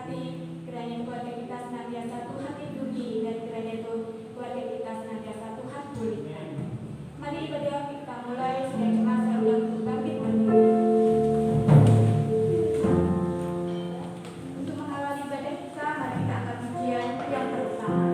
memberkati, kiranya keluarga kita senantiasa Tuhan lindungi, dan kiranya keluarga kita senantiasa Tuhan pulihkan. Mari ibadah kita mulai, saya jemaat saya undang untuk bangkit berdiri. Untuk mengawali ibadah kita, mari kita angkat pujian yang pertama.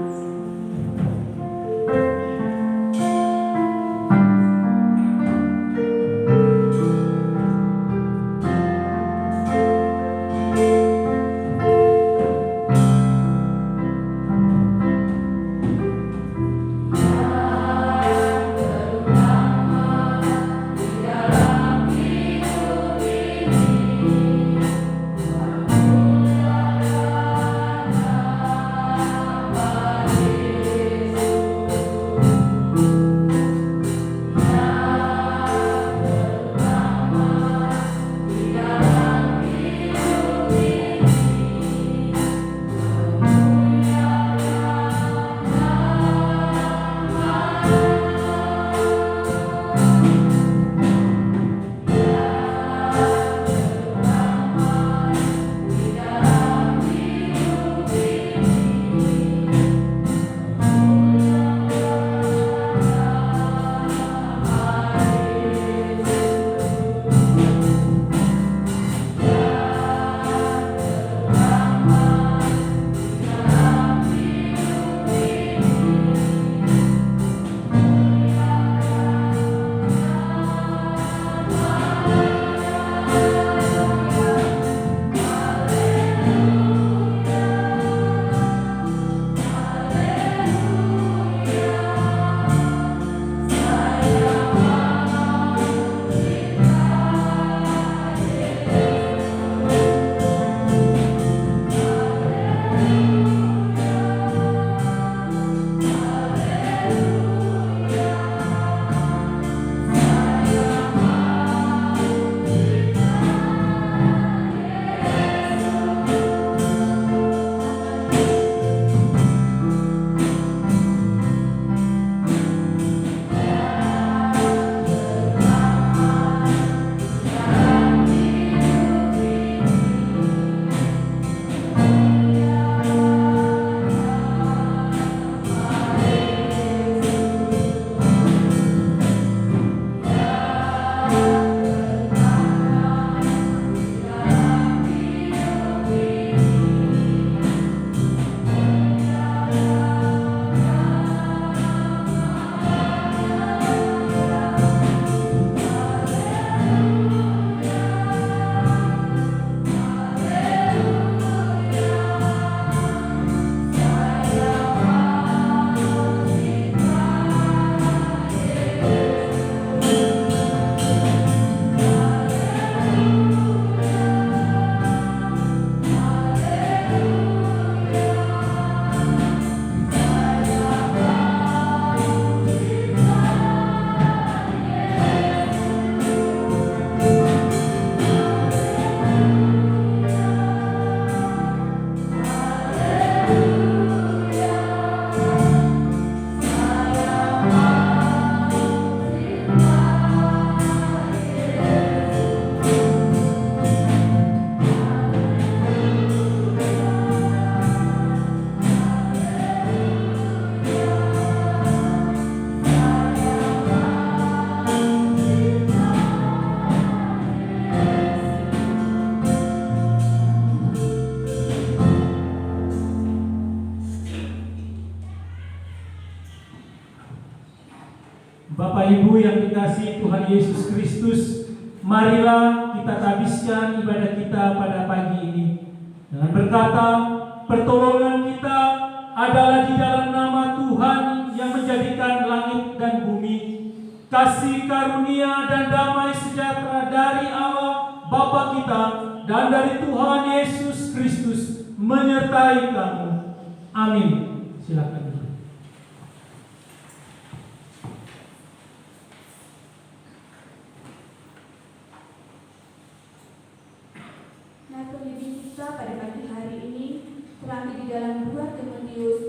Bapak Ibu yang dikasihi Tuhan Yesus Kristus, marilah kita habiskan ibadah kita pada pagi ini dengan berkata, pertolongan kita adalah di dalam nama Tuhan yang menjadikan langit dan bumi. Kasih karunia dan damai sejahtera dari Allah Bapa kita dan dari Tuhan Yesus Kristus menyertai kamu. Amin. Silakan. Kita pada pagi hari ini terambil di dalam 2 Timotius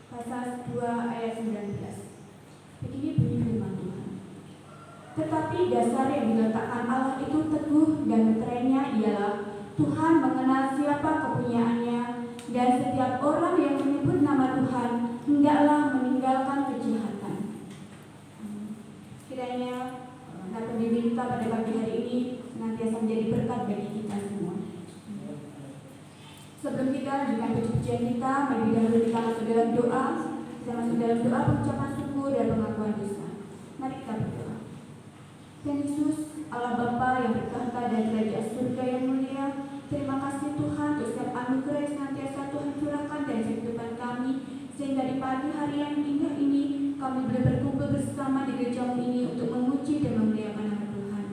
pasal 2 ayat 19. Begini bunyi firman Tuhan. Tetapi dasar yang diletakkan Allah itu teguh, dan meterainya ialah Tuhan mengenal siapa kepunyaannya Dan setiap orang yang menyebut nama Tuhan hendaklah meninggalkan kejahatan. Kiranya Nabi diminta pada pagi hari ini senantiasa menjadi berkat bagi kita semua. Sebelum kita lanjutkan puji-pujian kita, mari dahulu kita masuk dalam doa. Kita masuk dalam doa pengucapan syukur dan pengakuan dosa. Mari kita berdoa. Tuhan Yesus, Allah Bapa yang bertahta dan kerajaan surga yang mulia, terima kasih Tuhan untuk setiap anugerah yang senantiasa Tuhan curahkan dari kehidupan kami, sehingga di pagi hari yang indah ini kami boleh berkumpul bersama di gereja ini untuk memuji dan memuliakan nama Tuhan.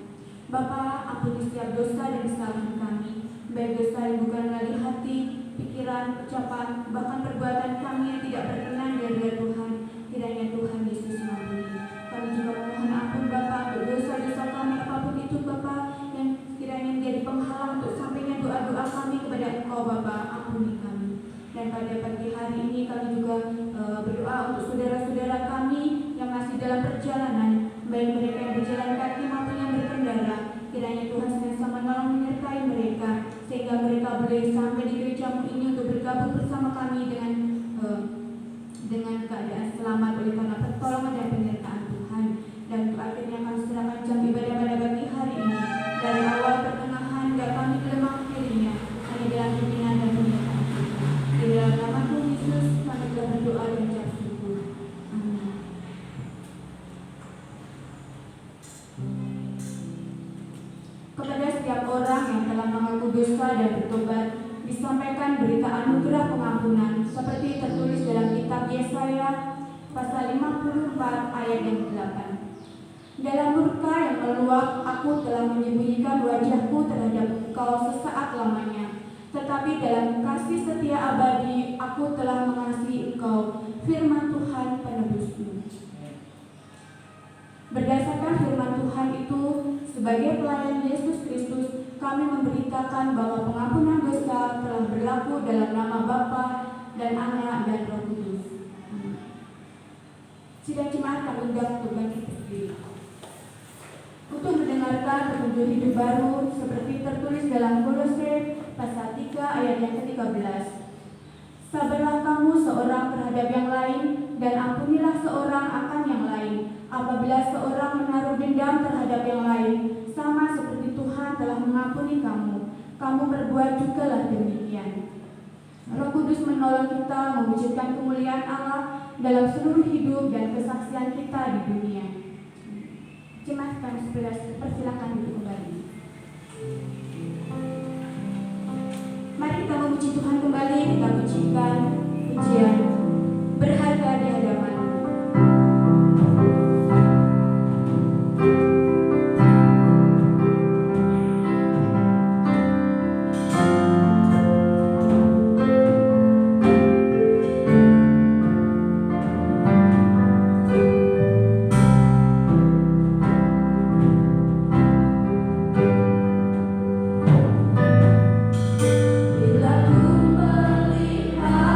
Bapa, ampuni setiap dosa dan kesalahan kami, baik dosa yang bukan melalui hati, pikiran, ucapan, bahkan perbuatan kami yang tidak berkenan di hadirat Tuhan. Kiranya Tuhan Yesus mengampuni. Kami juga memohon ampun Bapa untuk dosa-dosa kami apapun itu Bapa, yang kiranya menjadi penghalang untuk sampainya doa-doa kami kepada Engkau Bapa. Ampuni kami. Dan pada pagi hari ini kami juga berdoa untuk saudara-saudara kami yang masih dalam perjalanan, baik mereka yang berjalan kaki maupun yang berkendara. Kiranya Tuhan senantiasa menolong menyertai mereka, sehingga mereka boleh sampai di gereja-Mu ini untuk bergabung bersama kami dengan keadaan selamat oleh karena pertolongan dan penyertaan Tuhan. Dan untuk akhirnya kami serahkan jam ibadah pada pagi hari ini, dari awal pertengahan hingga kami belum akhirnya, hanya dalam pimpinan dan penyertaan Tuhan. Di dalam nama Tuhan Yesus kami telah berdoa dan ucap syukur. Amin. Kepada setiap orang yang telah mengaku dosa dan bertobat, disampaikan berita anugerah pengampunan seperti tertulis dalam kitab Yesaya pasal 54 ayat yang 8. Dalam murka yang meluap, aku telah menyembunyikan wajahku terhadap engkau sesaat lamanya, tetapi dalam kasih setia abadi aku telah mengasihi engkau, firman Tuhan penebusmu. Berdasarkan firman Tuhan itu, sebagai pelayan Yesus Kristus, kami memberitakan bahwa pengampunan dosa telah berlaku dalam nama Bapa dan Anak dan Roh Kudus. Sidang jemaat kami undang untuk bangkit berdiri untuk mendengarkan petunjuk hidup baru seperti tertulis dalam Kolose pasal 3 ayat yang ke-13. Sabarlah kamu seorang terhadap yang lain, dan ampunilah seorang akan yang lain. Apabila seorang menaruh dendam terhadap yang lain, sama seperti Tuhan telah mengampuni kamu, kamu berbuat jugalah demikian. Roh Kudus menolong kita mewujudkan kemuliaan Allah dalam seluruh hidup dan kesaksian kita di dunia. Jemaat kami persilakan duduk kembali. Mari kita memuji Tuhan kembali, kita pujikan pujian berharga di hadapan-Mu. Bila ku melihat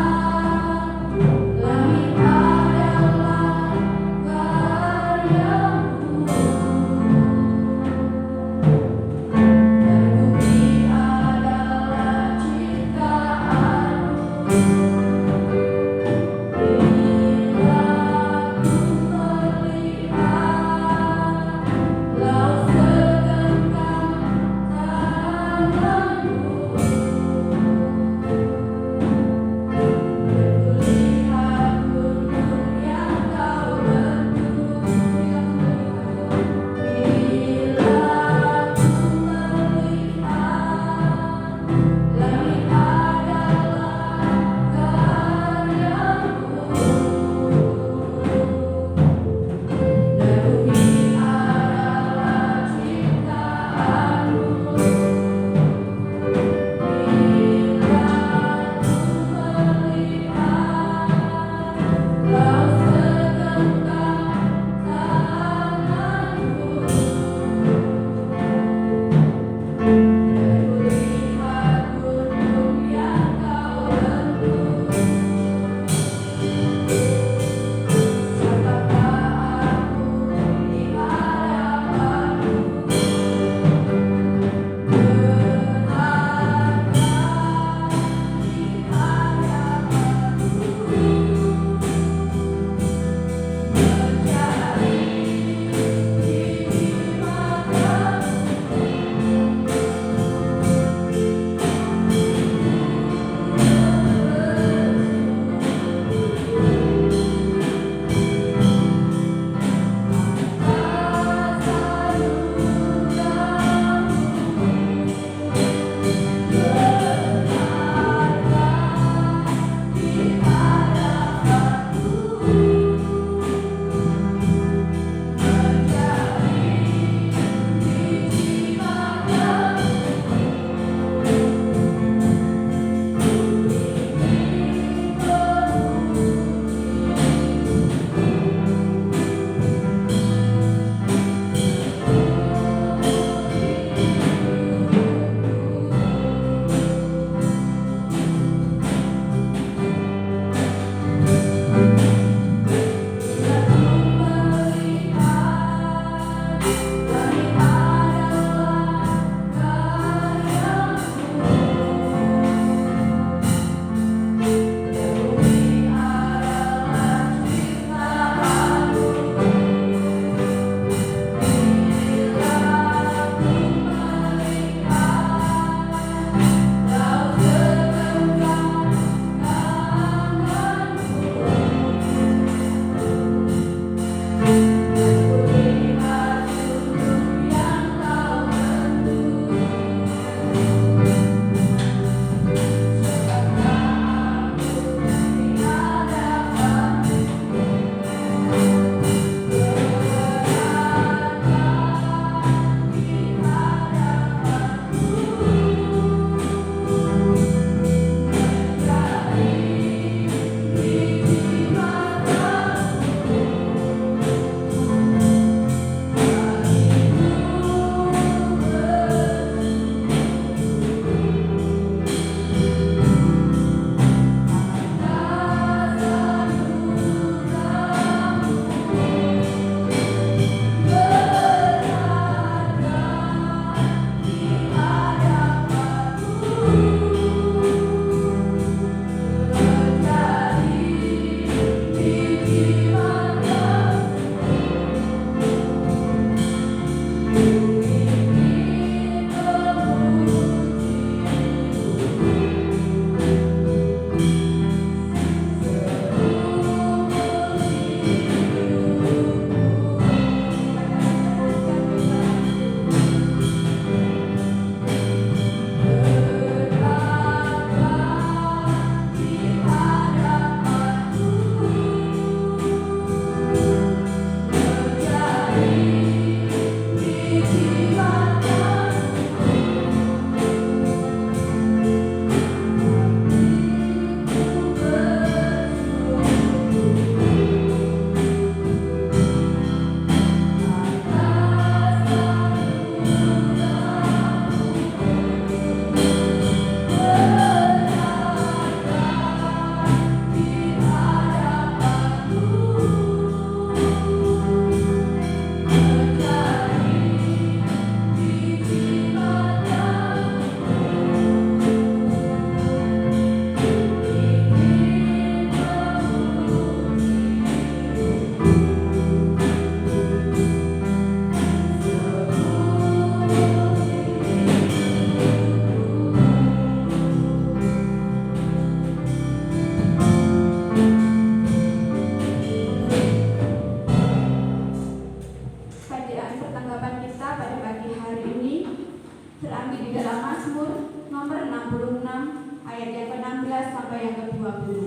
sampai yang ke-20.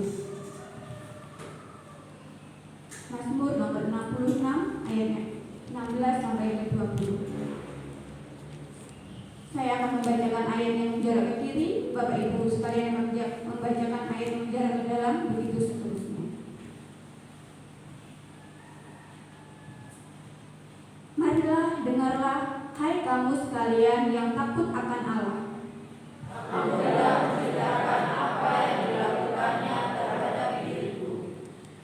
Mazmur nomor 66 ayatnya 16 sampai yang ke-20. Saya akan membacakan ayat yang menjarak ke kiri, Bapak Ibu sekalian membacakan ayat yang menjarak ke dalam, begitu seterusnya. Marilah, dengarlah, hai kamu sekalian yang takut akan Allah. Aku telah menceritakan apa yang dilakukannya terhadap diriku.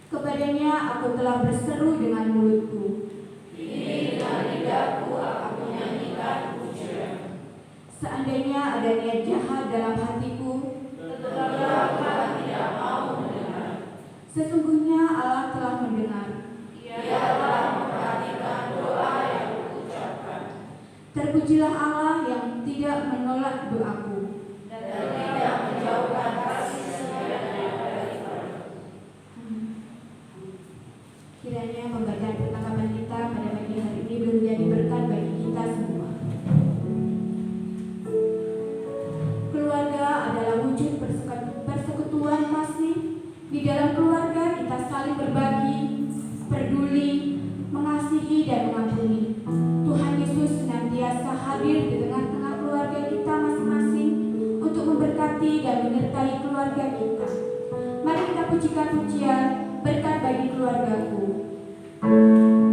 Kepadanya aku telah berseru dengan mulutku. Ini dengan lidahku aku menyanyikan pujian. Seandainya ada niat jahat dalam hatiku, Tetaplah Tuhan tidak mau mendengar. sesungguhnya Allah telah mendengar. Ia telah memperhatikan doa yang kuucapkan. Terpujilah Allah yang tidak menolak doaku. Dan tidak menjauhkan kasih setianya daripada. Kiranya pembacaan pertangkapan kita pada pagi hari ini menjadi berkat bagi kita semua. Keluarga adalah wujud persekutuan kasih. Di dalam keluarga kita saling berbagi, peduli, mengasihi dan mengampuni. Tuhan Yesus senantiasa hadir di tengah-tengah keluarga kita masing-masing untuk memberkati dan menyertai keluarga kita. Mari kita pujikan pujian berkat bagi keluargaku. Tuhan berkenan.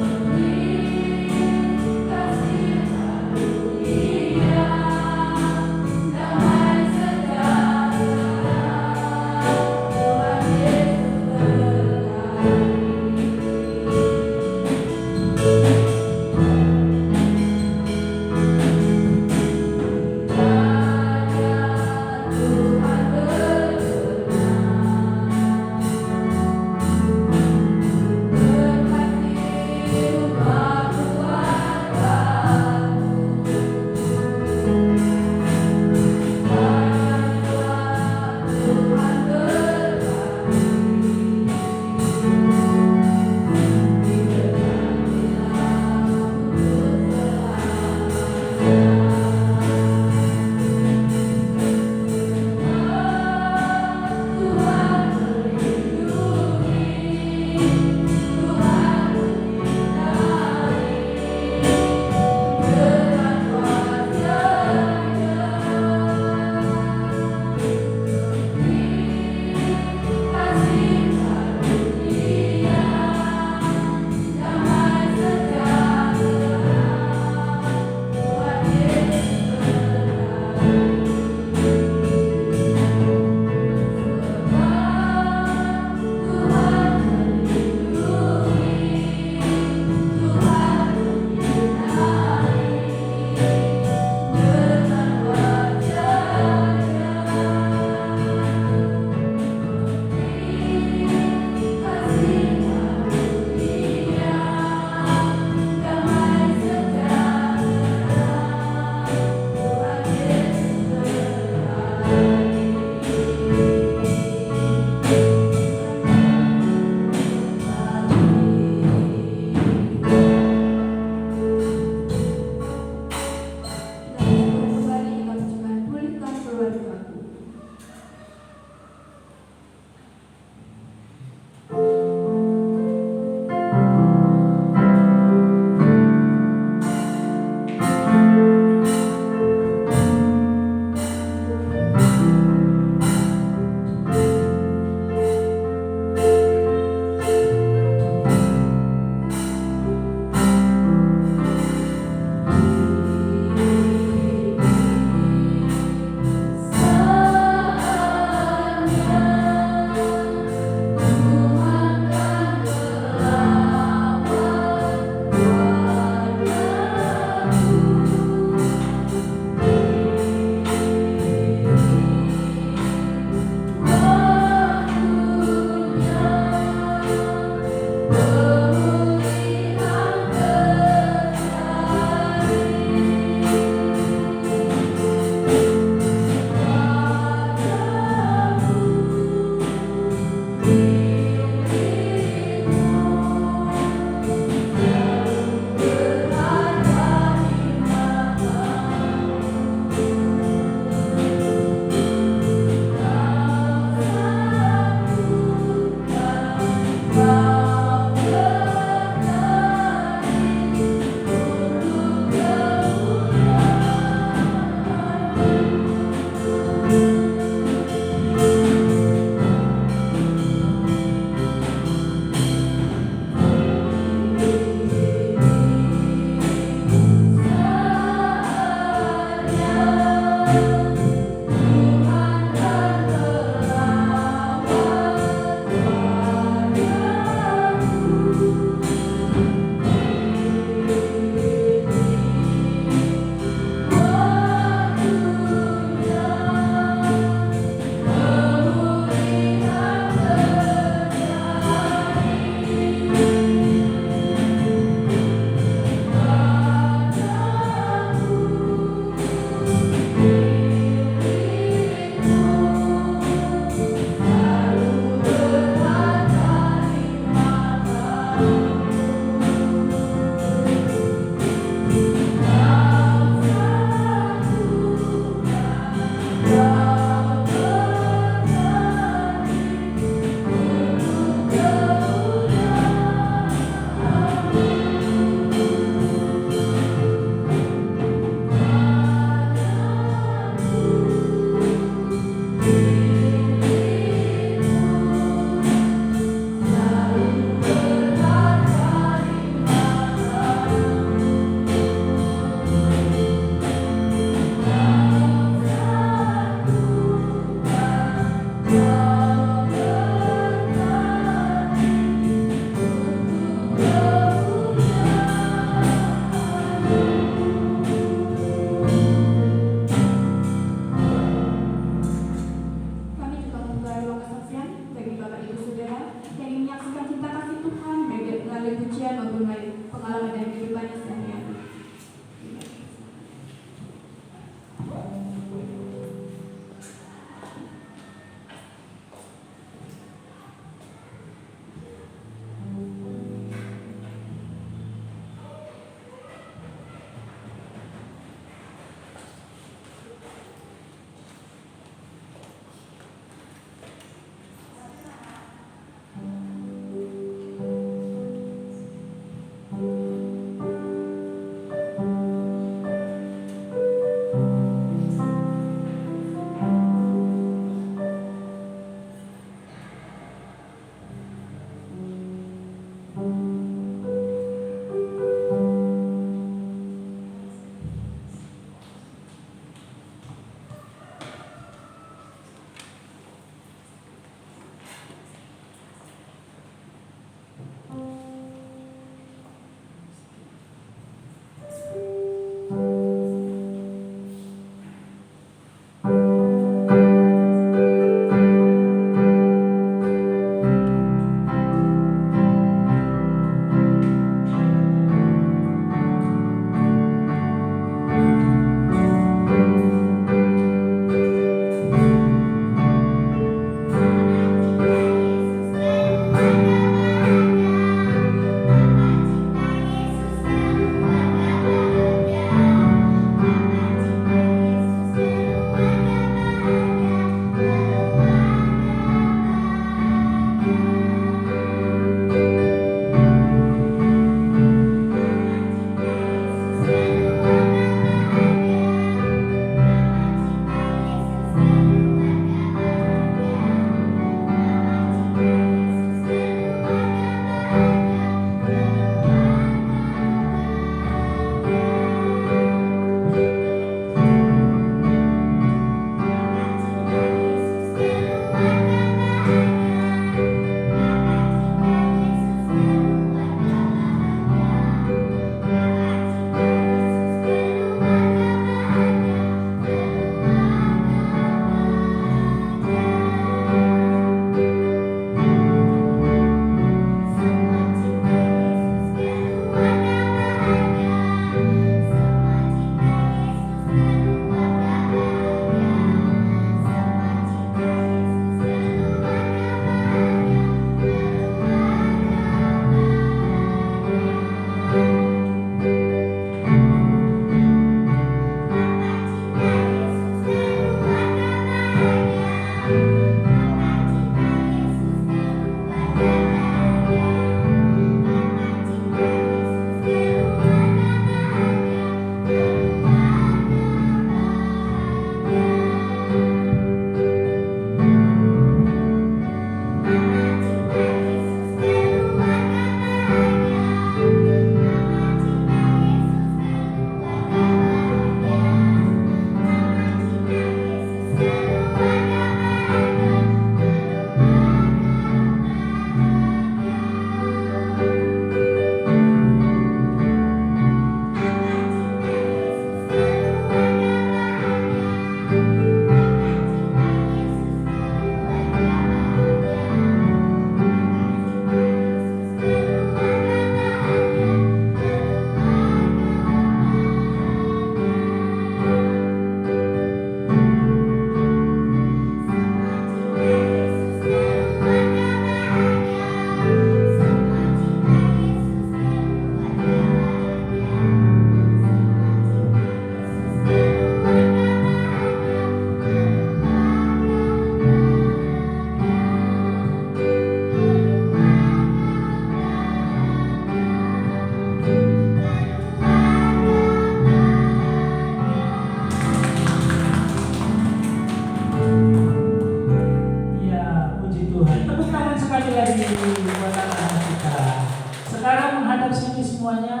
menghadap sini semuanya.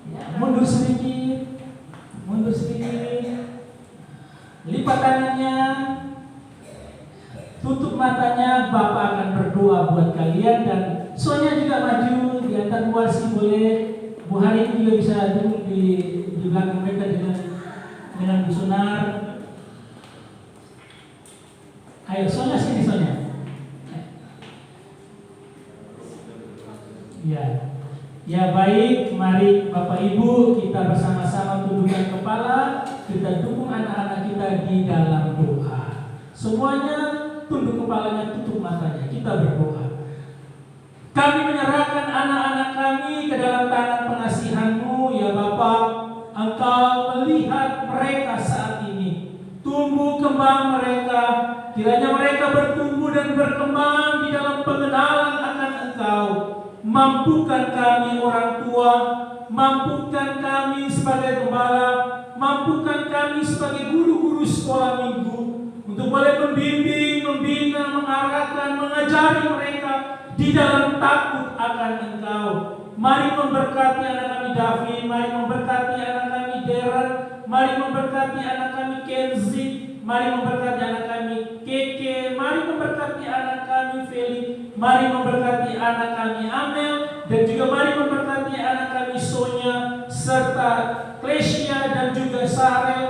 Ya, mundur sedikit. Mundur sedikit. Lipat tangannya. Tutup matanya. Bapak akan berdoa buat kalian. Dan Sonya juga maju. Di antara luar sih boleh. Bu Hari juga bisa duduk di belakang mereka dengan Bu Sunar. Ayo Sonya sini Sonya. Ya, ya baik. Mari Bapak Ibu kita bersama-sama tundukkan kepala. Kita dukung anak-anak kita di dalam doa. Semuanya tunduk kepalanya, tutup matanya. Kita berdoa. Kami menyerahkan anak-anak kami ke dalam tangan pengasihan-Mu ya Bapak. Engkau melihat mereka saat ini. Tumbuh kembang mereka. Kiranya mereka bertumbuh dan berkembang di dalam pengenalan akan Engkau. Mampukan kami orang tua, mampukan kami sebagai gembala, mampukan kami sebagai guru-guru sekolah minggu untuk boleh membimbing, membina, mengarahkan, mengajari mereka di dalam takut akan Engkau. Mari memberkati anak kami David, mari memberkati anak kami Darren, mari memberkati anak kami Kenzi, mari memberkati anak kami Keke, mari memberkati anak kami Feli, mari memberkati anak kami Amel, dan juga mari memberkati anak kami Sonya, serta Klesia dan juga Sarel,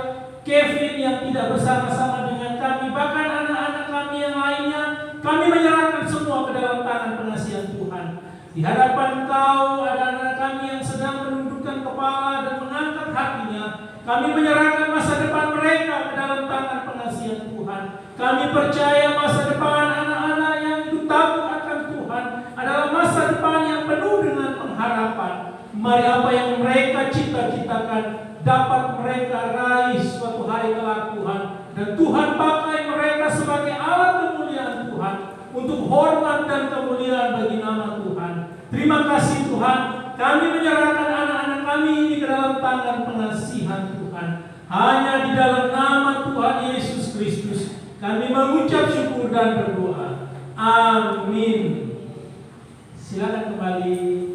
Kevin yang tidak bersama-sama dengan kami, bahkan anak-anak kami yang lainnya. Kami menyerahkan semua ke dalam tangan pengasihan Tuhan. Di hadapan Engkau ada anak kami yang sedang menundukkan kepala dan mengangkat hatinya. Kami menyerahkan masa depan mereka ke dalam tangan pengasihan Tuhan. Kami percaya masa depan anak-anak yang hidup takut akan Tuhan adalah masa depan yang penuh dengan pengharapan. Mari apa yang mereka cita-citakan dapat mereka raih suatu hari kelak Tuhan. Dan Tuhan pakai mereka sebagai alat kemuliaan Tuhan untuk hormat dan kemuliaan bagi nama Tuhan. Terima kasih Tuhan. Kami menyerahkan anak-anak kami ini ke dalam tangan pengasihan Tuhan. Hanya di dalam nama Tuhan Yesus Kristus kami mengucap syukur dan berdoa. Amin. Silakan kembali.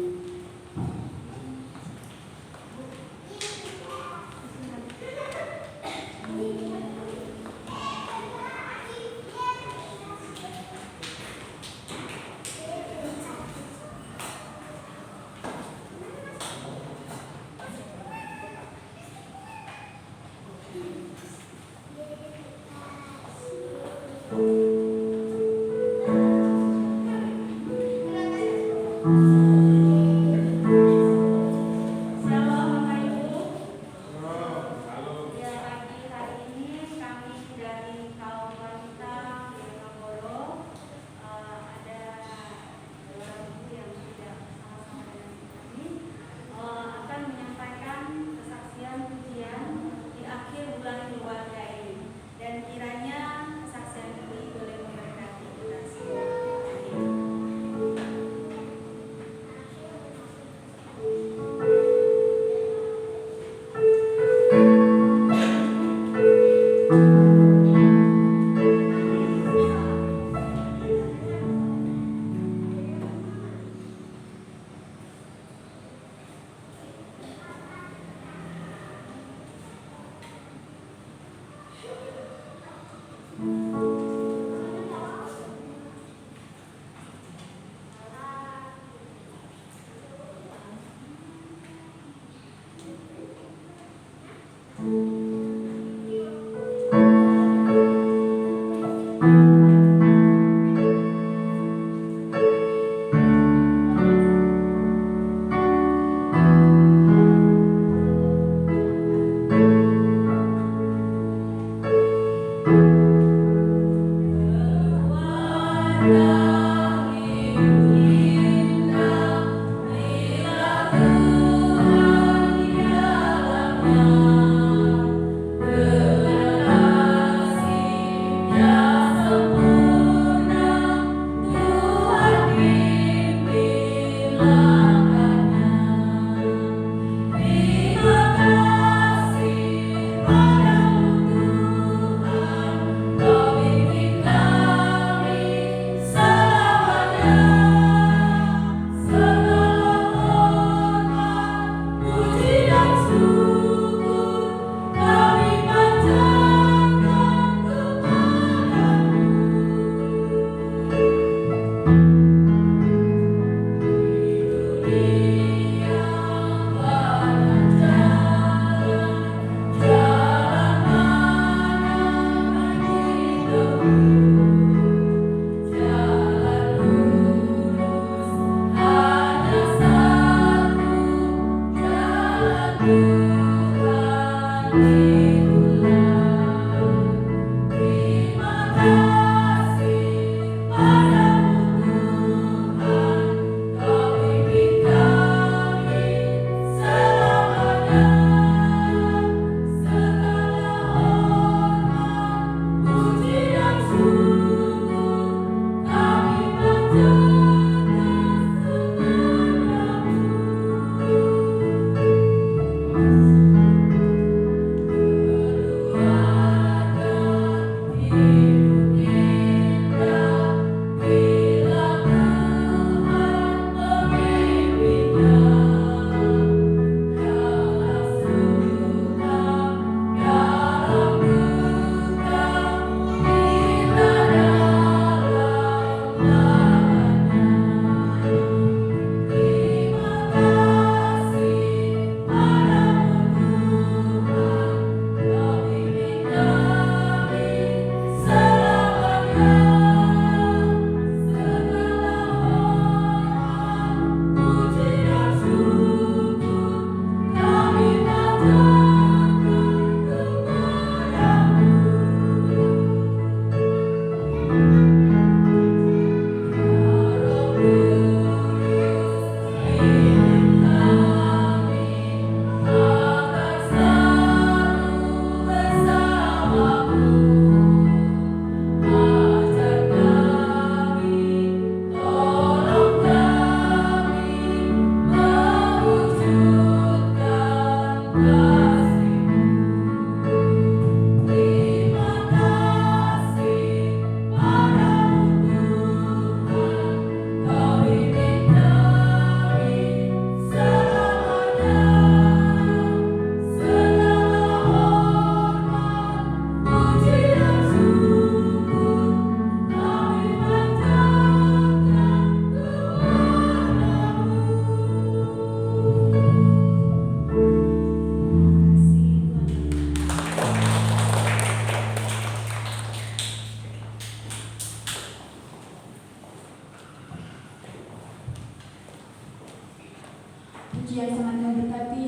Pujian sangat memberkati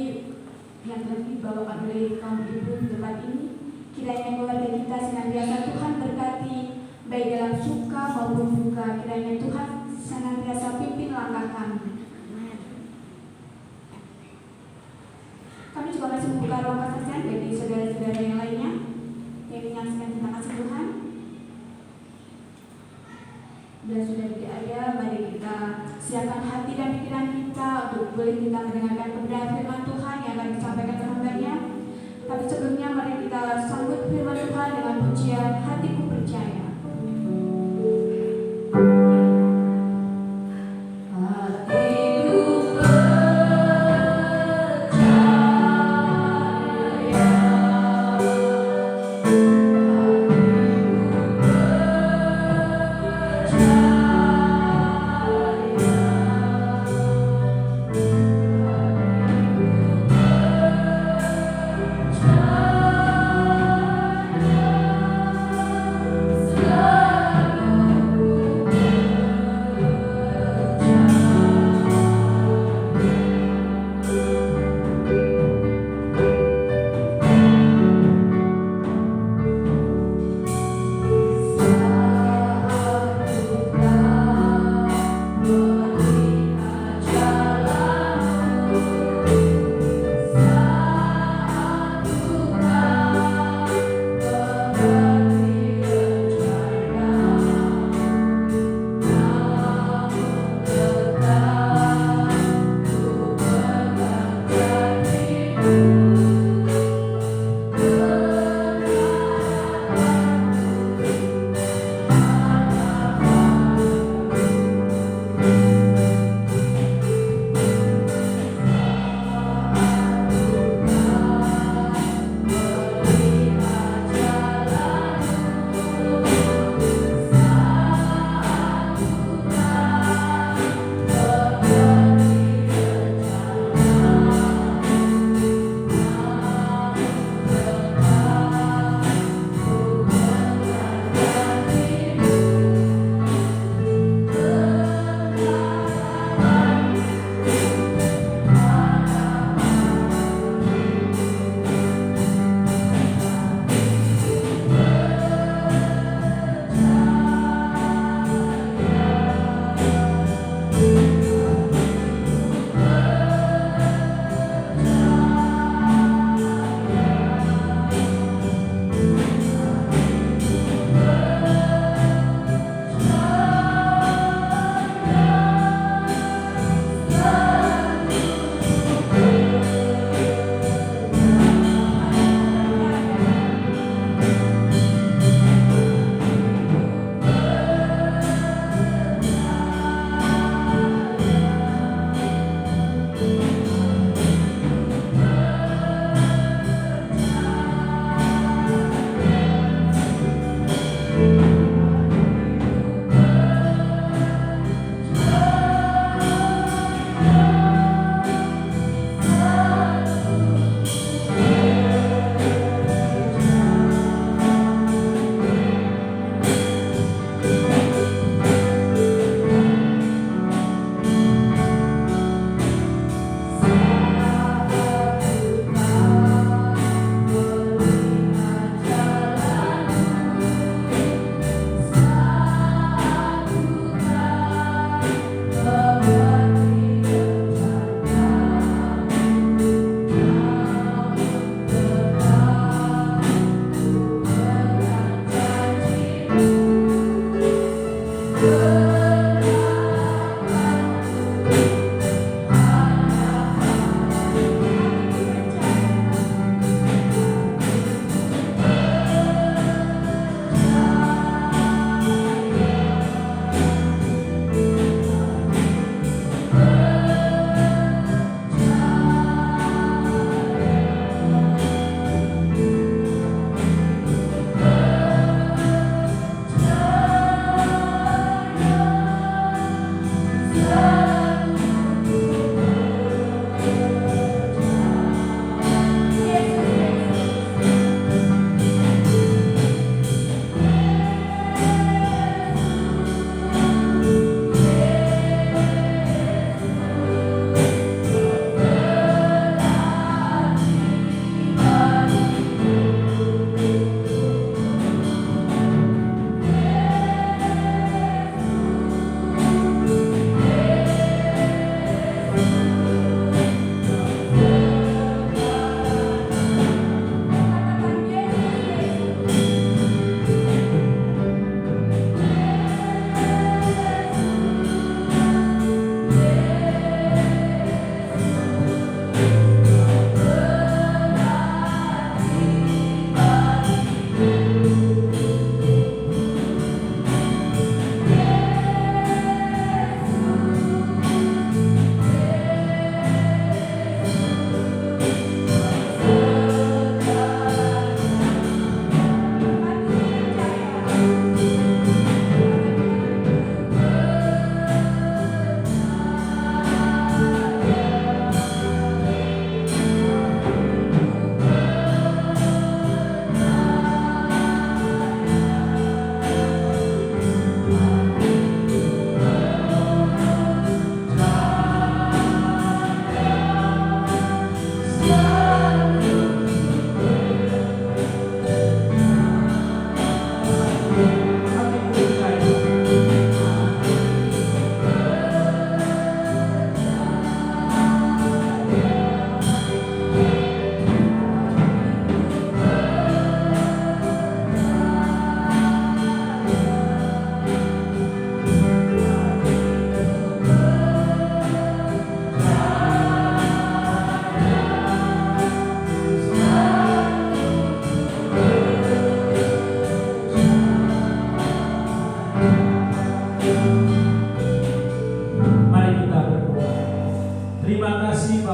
yang telah dibawakan oleh kaum ibu di tempat ini. Kiranya keluarga kita senantiasa Tuhan berkati, baik dalam suka maupun duka. Kiranya Tuhan senantiasa pimpin langkah kami. Kami juga masih membuka ruang kesaksian bagi saudara-saudara yang lainnya yang menyaksikan tentang kasih Tuhan. Dan sudah tidak ada, mari kita siapkan hati dan pikiran kita untuk boleh kita mendengarkan kebenaran firman Tuhan yang akan disampaikan hamba-Nya. Tapi sebelumnya mari kita sambut firman Tuhan dengan pujian Hatiku Percaya. Selamat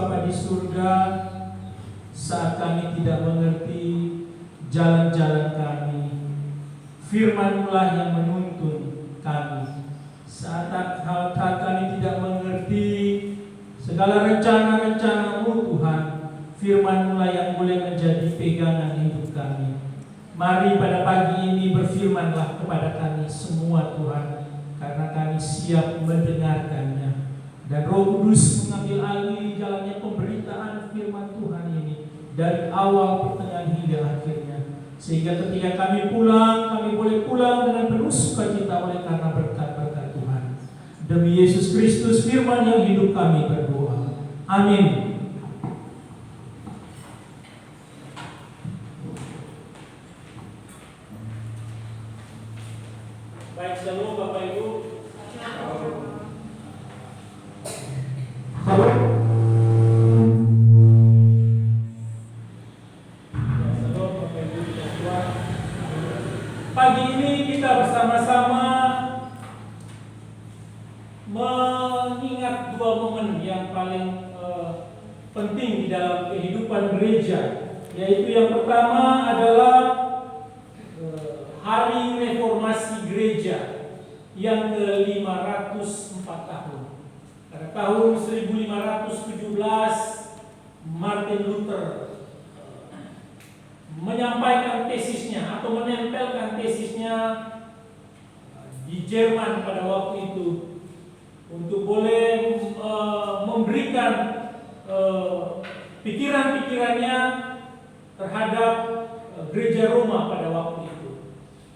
Bapa di surga, saat kami tidak mengerti jalan-jalan kami, firman-Mu-lah yang menuntun kami. Saat kami tidak mengerti segala rencana-rencana-Mu Tuhan, firman-Mu-lah yang boleh menjadi pegangan hidup kami. Mari pada pagi ini berfirman-Lah kepada kami semua Tuhan, karena kami siap mendengarkannya. Dan Roh Kudus mengambil alih jalannya pemberitaan firman Tuhan ini dari awal, pertengahan hingga akhirnya, sehingga ketika kami pulang, kami boleh pulang dengan penuh sukacita oleh karena berkat-berkat Tuhan. Demi Yesus Kristus firman yang hidup kami berdoa. Amin. Baik, shalom Bapak Ibu. Pagi ini kita bersama-sama mengingat dua momen yang paling penting di dalam kehidupan gereja, yaitu yang pertama adalah Hari Reformasi Gereja yang ke-504 tahun. Pada tahun 1517 Martin Luther menyampaikan tesisnya atau menempelkan tesisnya di Jerman pada waktu itu untuk boleh memberikan pikiran-pikirannya terhadap gereja Roma pada waktu itu,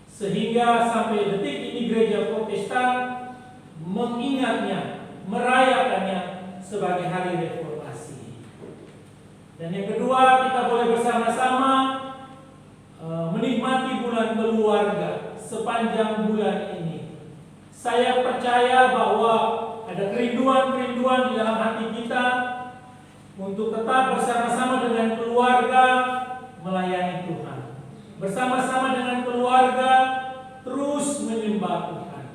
sehingga sampai detik ini gereja Protestan mengingatnya, merayakannya sebagai Hari Reformasi. Dan yang kedua, kita boleh bersama-sama menikmati bulan keluarga sepanjang bulan ini. Saya percaya bahwa ada kerinduan-kerinduan di dalam hati kita untuk tetap bersama-sama dengan keluarga melayani Tuhan, bersama-sama dengan keluarga terus menyembah Tuhan,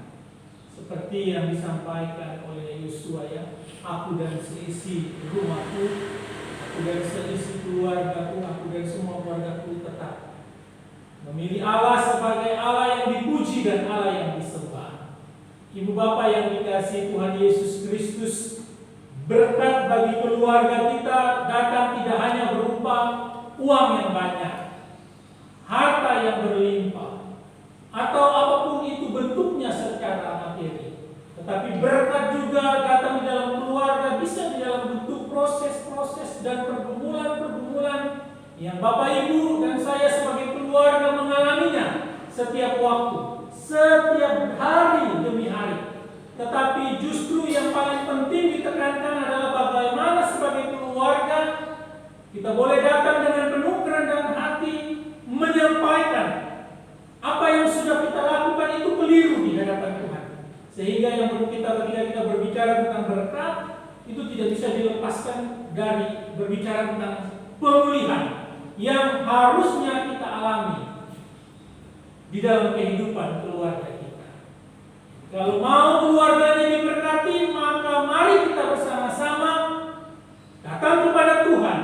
seperti yang disampaikan oleh Yosua, ya, aku dan seisi rumahku, aku dan seisi keluargaku, aku dan semua keluargaku tetap memilih Allah sebagai Allah yang dipuji dan Allah yang disembah. Ibu bapak yang dikasihi Tuhan Yesus Kristus, berkat bagi keluarga kita datang tidak hanya berupa uang yang banyak, harta yang berlimpah, atau apapun itu bentuknya secara materi, tetapi berkat juga datang di dalam keluarga, bisa di dalam bentuk proses-proses dan pergumulan-pergumulan yang Bapak Ibu dan saya sebagai keluarga mengalaminya setiap waktu, setiap hari demi hari. Tetapi justru yang paling penting ditekankan adalah bagaimana sebagai keluarga kita boleh datang dengan penuh kerendahan hati menyampaikan apa yang sudah kita lakukan itu keliru di hadapan Tuhan, sehingga yang perlu kita ketika kita berbicara tentang berkat itu tidak bisa dilepaskan dari berbicara tentang pemulihan yang harusnya kita alami di dalam kehidupan keluarga kita. Kalau mau keluarganya diberkati, maka mari kita bersama-sama datang kepada Tuhan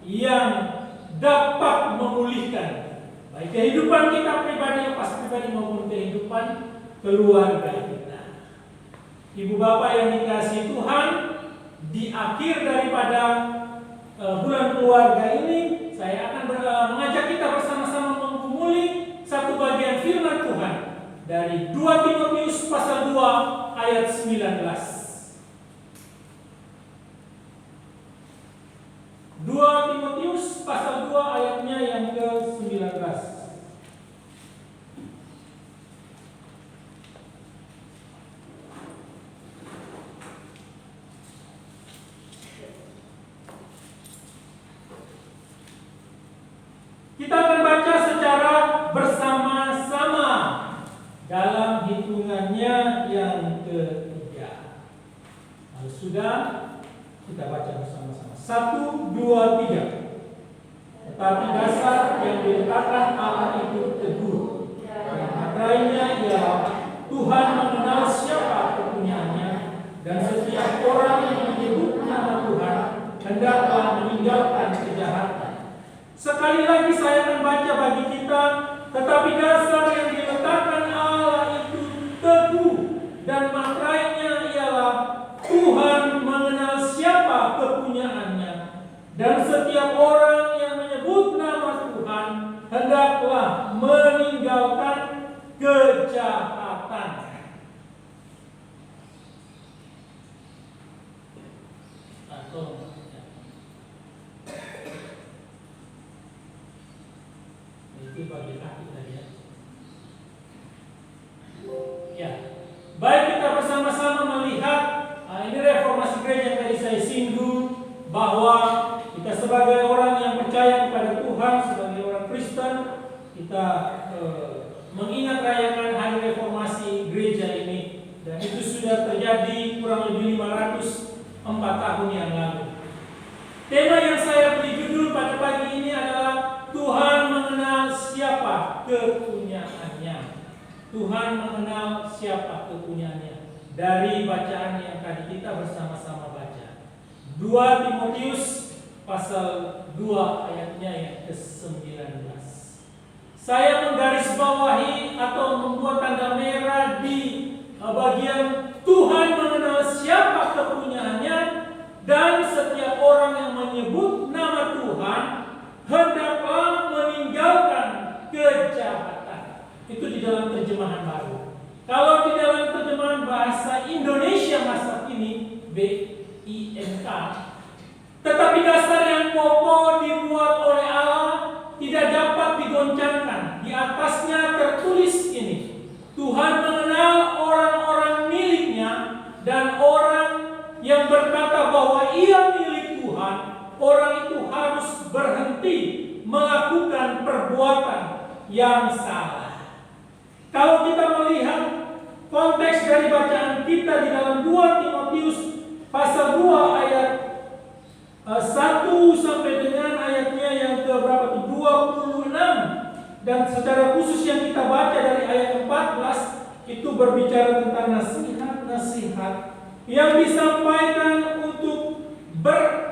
yang dapat memulihkan baik kehidupan kita pribadi, lepas pribadi, maupun kehidupan keluarga kita. Ibu bapak yang dikasihi Tuhan, di akhir daripada bulan keluarga ini, saya akan mengajak kita bersama-sama menggumuli satu bagian firman Tuhan dari 2 Timotius pasal 2 ayat 19. 2 Timotius pasal 2 ayatnya yang ke-19. Kita akan baca secara bersama-sama dalam hitungannya yang ketiga. Kalau sudah, kita baca bersama-sama. 1, 2, 3. Tetapi dasar yang diletakkan Allah itu teguh. Yang antaranya ialah Tuhan mengenal siapa kepunyaannya, dan setiap orang yang menyebut nama Tuhan hendaklah meninggalkan kejahatan. Sekali lagi saya membaca bagi kita, tetapi dasar yang diletakkan Allah itu teguh, dan makranya ialah Tuhan mengenal siapa kepunyaannya, dan setiap orang yang menyebut nama Tuhan hendaklah meninggalkan kejahatan. Itu bagi kaki tadi ya. Ya, baik kita bersama-sama melihat ini reformasi gereja yang tadi saya singgung, bahwa kita sebagai orang yang percaya kepada Tuhan, sebagai orang Kristen, kita mengingat rayakan hari reformasi gereja ini, dan itu sudah terjadi kurang lebih 504 tahun yang lalu. Tema yang saya beri judul pada pagi ini adalah Tuhan mengenal siapa kepunyaannya. Tuhan mengenal siapa kepunyaannya. Dari bacaan yang tadi kita bersama-sama baca, 2 Timotius pasal 2 ayatnya yang ke-19. Saya menggarisbawahi atau membuat tanda merah di bagian Tuhan mengenal siapa kepunyaannya, dan setiap orang yang menyebut nama Tuhan hendaklah meninggalkan kejahatan. Itu di dalam terjemahan baru. Kalau di dalam terjemahan bahasa Indonesia masa kini, BINK, tetapi dasar yang kokoh dibuat oleh Allah tidak dapat digoncangkan. Di atasnya tertulis ini: Tuhan mengenal orang-orang miliknya, dan orang yang berkata bahwa ia milik Tuhan, orang itu harus berhenti melakukan perbuatan yang salah. Kalau kita melihat konteks dari bacaan kita di dalam 2 Timotius pasal 2 ayat 1 sampai dengan ayatnya yang ke berapa? 26, dan secara khusus yang kita baca dari ayat 14 itu berbicara tentang nasihat-nasihat yang disampaikan untuk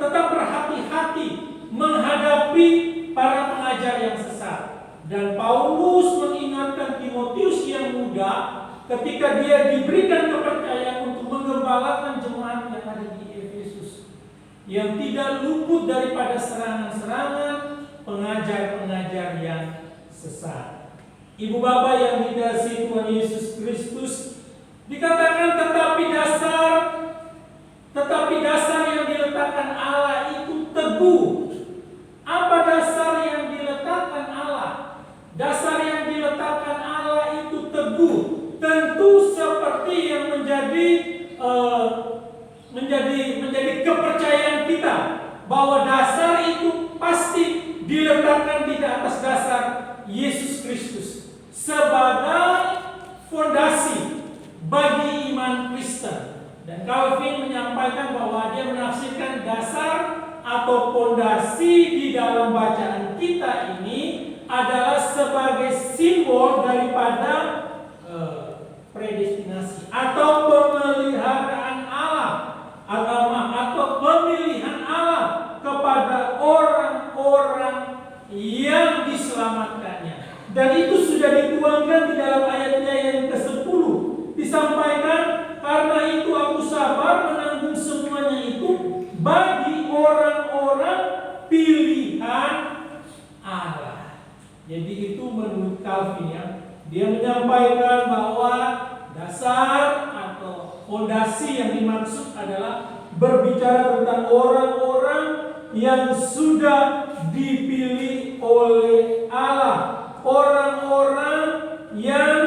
tetap berhati-hati menghadapi para pengajar yang sesat. Dan Paulus mengingatkan Timotius yang muda ketika dia diberikan kepercayaan untuk menggembalakan jemaat yang ada di Efesus, yang tidak luput daripada serangan-serangan pengajar-pengajar yang sesat. Ibu bapak yang dikasihi Tuhan Yesus Kristus, dikatakan tetapi dasar yang diletakkan Allah itu teguh. Apa dasar yang diletakkan Allah? Dasar yang diletakkan Allah itu teguh. Tentu seperti yang menjadi kepercayaan kita, bahwa dasar itu pasti diletakkan di atas dasar Yesus Kristus sebagai fondasi bagi iman Kristen. Dan Calvin menyampaikan bahwa dia menafsirkan dasar atau fondasi di dalam bacaan kita ini adalah sebagai simbol daripada predestinasi atau pemeliharaan Allah, atau pemilihan Allah kepada orang-orang yang diselamatkannya. Dan itu sudah dituangkan di dalam ayatnya yang ke-10. Disampaikan, karena itu aku sabar menanggung semuanya itu bagi orang-orang pilihan Allah. Jadi itu menurut Calvin ya. Dia menyampaikan bahwa dasar atau fondasi yang dimaksud adalah berbicara tentang orang-orang yang sudah dipilih oleh Allah, orang-orang yang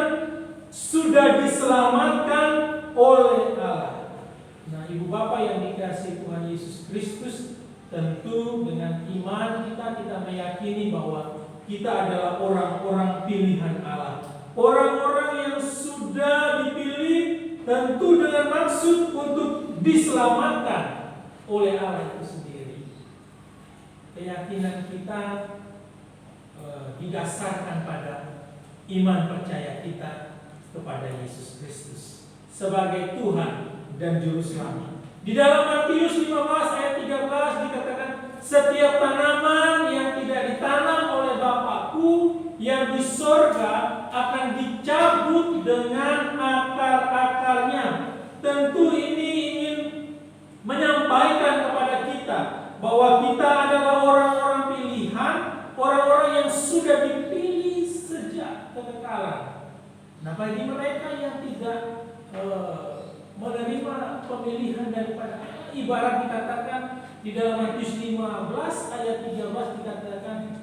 sudah diselamatkan oleh Allah. Nah, ibu bapak yang dikasihi Tuhan Yesus Kristus, tentu dengan iman kita meyakini bahwa kita adalah orang-orang pilihan Allah, orang-orang yang sudah dipilih tentu dengan maksud untuk diselamatkan oleh Allah itu sendiri. Keyakinan kita didasarkan pada iman percaya kita kepada Yesus Kristus sebagai Tuhan dan Juru Selamat. Di dalam Matius 15 ayat 13 dikatakan, setiap tanaman yang tidak ditanam oleh Bapakku yang di sorga akan dicabut dengan akar-akarnya. Tentu ini ingin menyampaikan kepada kita bahwa kita adalah orang-orang pilihan, orang-orang yang sudah dipilih sejak kekekalan. Nah, bagi mereka yang tidak menerima pemilihan daripada ibarat dikatakan di dalam Matius 15 ayat 13 dikatakan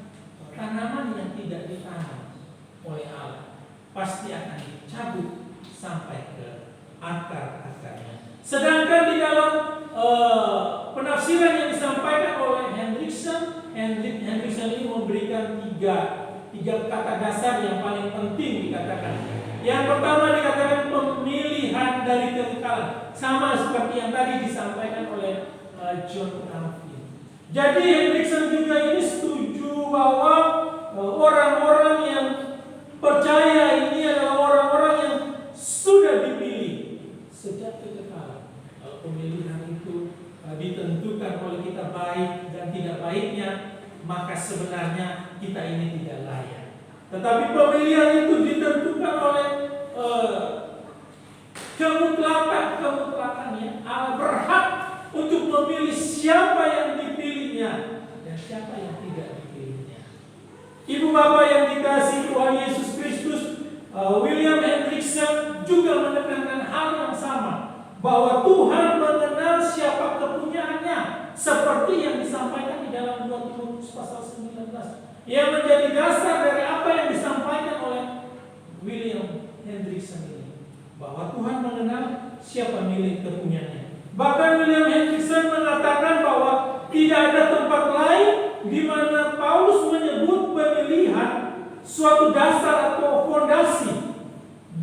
tanaman yang tidak ditanam oleh Allah pasti akan dicabut sampai ke akar-akarnya. Sedangkan di dalam penafsiran yang disampaikan oleh Hendriksen ini memberikan tiga kata dasar yang paling penting dikatakan. Yang pertama dikatakan pemilihan dari kekekalan, sama seperti yang tadi disampaikan oleh John Calvin. Jadi Hendriksen juga ini setuju bahwa orang-orang yang percaya ini adalah orang-orang yang sudah dipilih sejak kekekalan. Pemilihan itu ditentukan oleh kita baik dan tidak baiknya, maka sebenarnya kita ini tidak layak. Tetapi pemilihan itu ditentukan oleh kemutlakannya. Allah berhak untuk memilih siapa yang dipilihnya dan siapa yang tidak dipilihnya. Ibu bapak yang dikasihi Tuhan Yesus Kristus, William Hendriksen juga menekankan hal yang sama, bahwa Tuhan mengenal siapa kepunyaannya, seperti yang disampaikan di dalam 2 Timotius pasal 19, yang menjadi dasar dari apa yang disampaikan oleh William Hendriksen ini, bahwa Tuhan mengenal siapa milik kepunyaannya. Bahkan William Hendriksen mengatakan bahwa tidak ada tempat lain di mana Paulus menyebut pemilihan suatu dasar atau fondasi.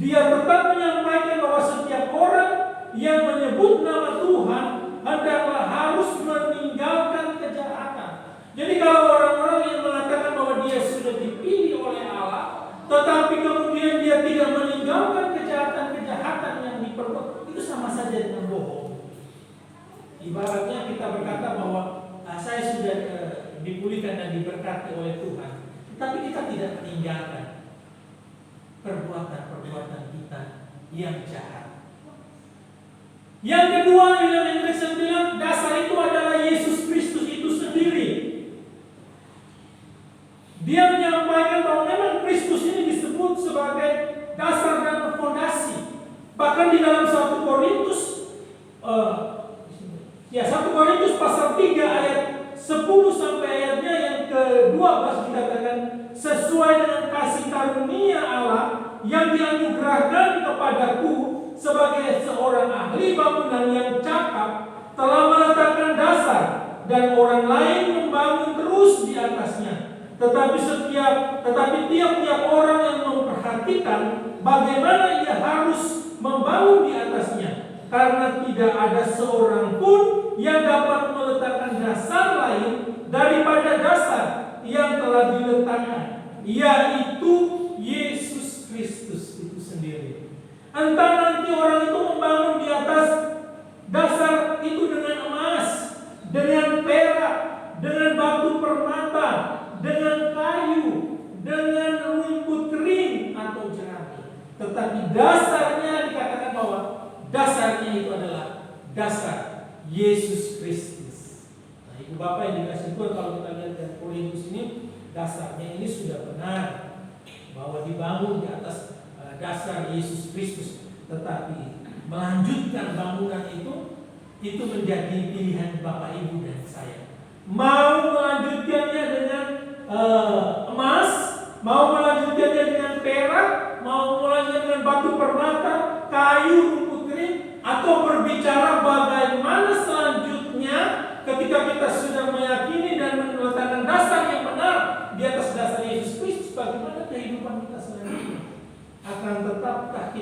Dia tetap menyampaikan bahwa setiap orang yang menyebut nama Tuhan hendaklah harus meninggalkan kejahatan. Jadi kalau orang-orang yang mengatakan bahwa dia sudah dipilih oleh Allah, tetapi kemudian dia tidak meninggalkan kejahatan-kejahatan yang diperbuat, itu sama saja dengan bohong. Ibaratnya kita berkata bahwa saya sudah dipulihkan dan diberkati oleh Tuhan, tetapi kita tidak meninggalkan perbuatan-perbuatan kita yang jahat. Yang kedua, William Hendriksen bilang dasar itu adalah Yesus Kristus itu sendiri. Dia menyampaikan bahwa memang Kristus ini disebut sebagai dasar dan fondasi. Bahkan di dalam 1 Korintus 1 Korintus pasal 3 ayat 10 sampai ayatnya yang ke-12 dikatakan, sesuai dengan kasih karunia Allah yang dianugerahkan kepadaku sebagai seorang ahli bangunan yang cakap, telah meletakkan dasar dan orang lain membangun terus di atasnya. Tetapi tiap-tiap orang yang memperhatikan bagaimana ia harus membangun di atasnya, karena tidak ada seorang pun yang dapat meletakkan dasar lain daripada dasar yang telah diletakkan, yaitu Yesus Kristus itu sendiri. Entah nanti orang itu membangun di atas dasar itu dengan emas, dengan perak, dengan batu permata, dengan kayu, dengan rumput kering atau jerami. Tetapi dasarnya dikatakan bahwa dasarnya itu adalah dasar Yesus Kristus. Nah, ibu bapak yang dikasih Tuhan, kalau kita lihat dari Korintus ini, dasarnya ini sudah benar bahwa dibangun di atas dasar Yesus Kristus. Tetapi melanjutkan bangunan itu menjadi pilihan bapak ibu dan saya. Mau melanjutkannya dengan emas, mau melanjutkannya dengan perak, mau melanjutkannya dengan batu permata, kayu, rumput kering, atau berbicara bagaimana selanjutnya ketika kita sudah meyakini dan meletakkan dasar yang benar di atas dasar Yesus Kristus, bagaimana kehidupan kita selanjutnya? Akan tetapkah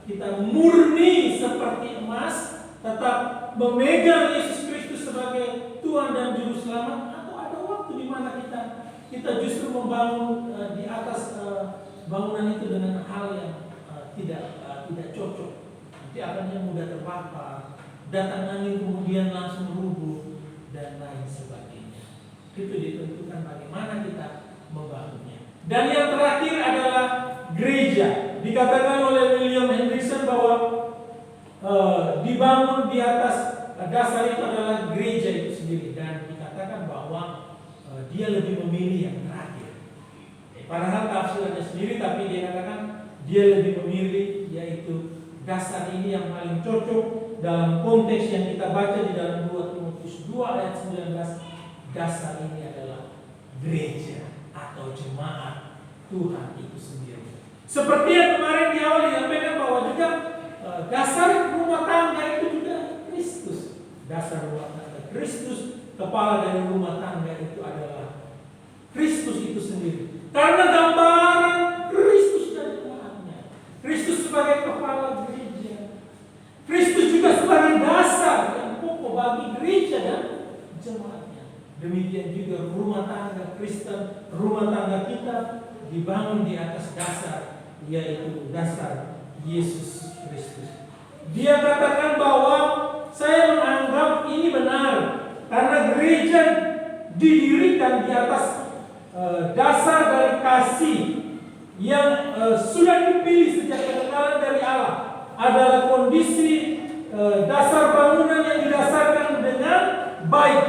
kita murni seperti emas, tetap memegang Yesus Kristus sebagai Tuhan dan Juru Selamat, atau ada waktu di mana kita justru membangun di atas bangunan itu dengan hal yang tidak cocok, nanti akannya mudah terbakar, datang angin kemudian langsung rubuh dan lain sebagainya. Itu ditentukan bagaimana kita membangunnya. Dan yang terakhir adalah gereja. Dikatakan oleh William Hendrickson bahwa dibangun di atas dasar itu adalah gereja itu sendiri, dan dikatakan bahwa dia lebih memilih yang terakhir. Padahal tafsirannya sendiri, tapi dia katakan dia lebih memilih yaitu dasar ini yang paling cocok dalam konteks yang kita baca di dalam 2 Timotius 2 ayat 19. Dasar ini adalah gereja atau jemaat Tuhan itu sendiri. Seperti yang kemarin di awal disampaikan bahwa juga dasar rumah tangga itu juga Kristus. Dasar rumah tangga Kristus, kepala dari rumah tangga itu adalah Kristus itu sendiri. Karena gambaran Kristus dan jemaatnya. Kristus sebagai kepala gereja. Kristus juga sebagai dasar yang pokok bagi gereja dan jemaatnya. Demikian juga rumah tangga Kristen, rumah tangga kita dibangun di atas dasar, yaitu dasar Yesus Kristus. Dia katakan bahwa saya menganggap ini benar karena gereja didirikan di atas dasar dari kasih yang sudah dipilih sejak kebenaran dari Allah. Adalah kondisi dasar bangunan yang didasarkan dengan baik.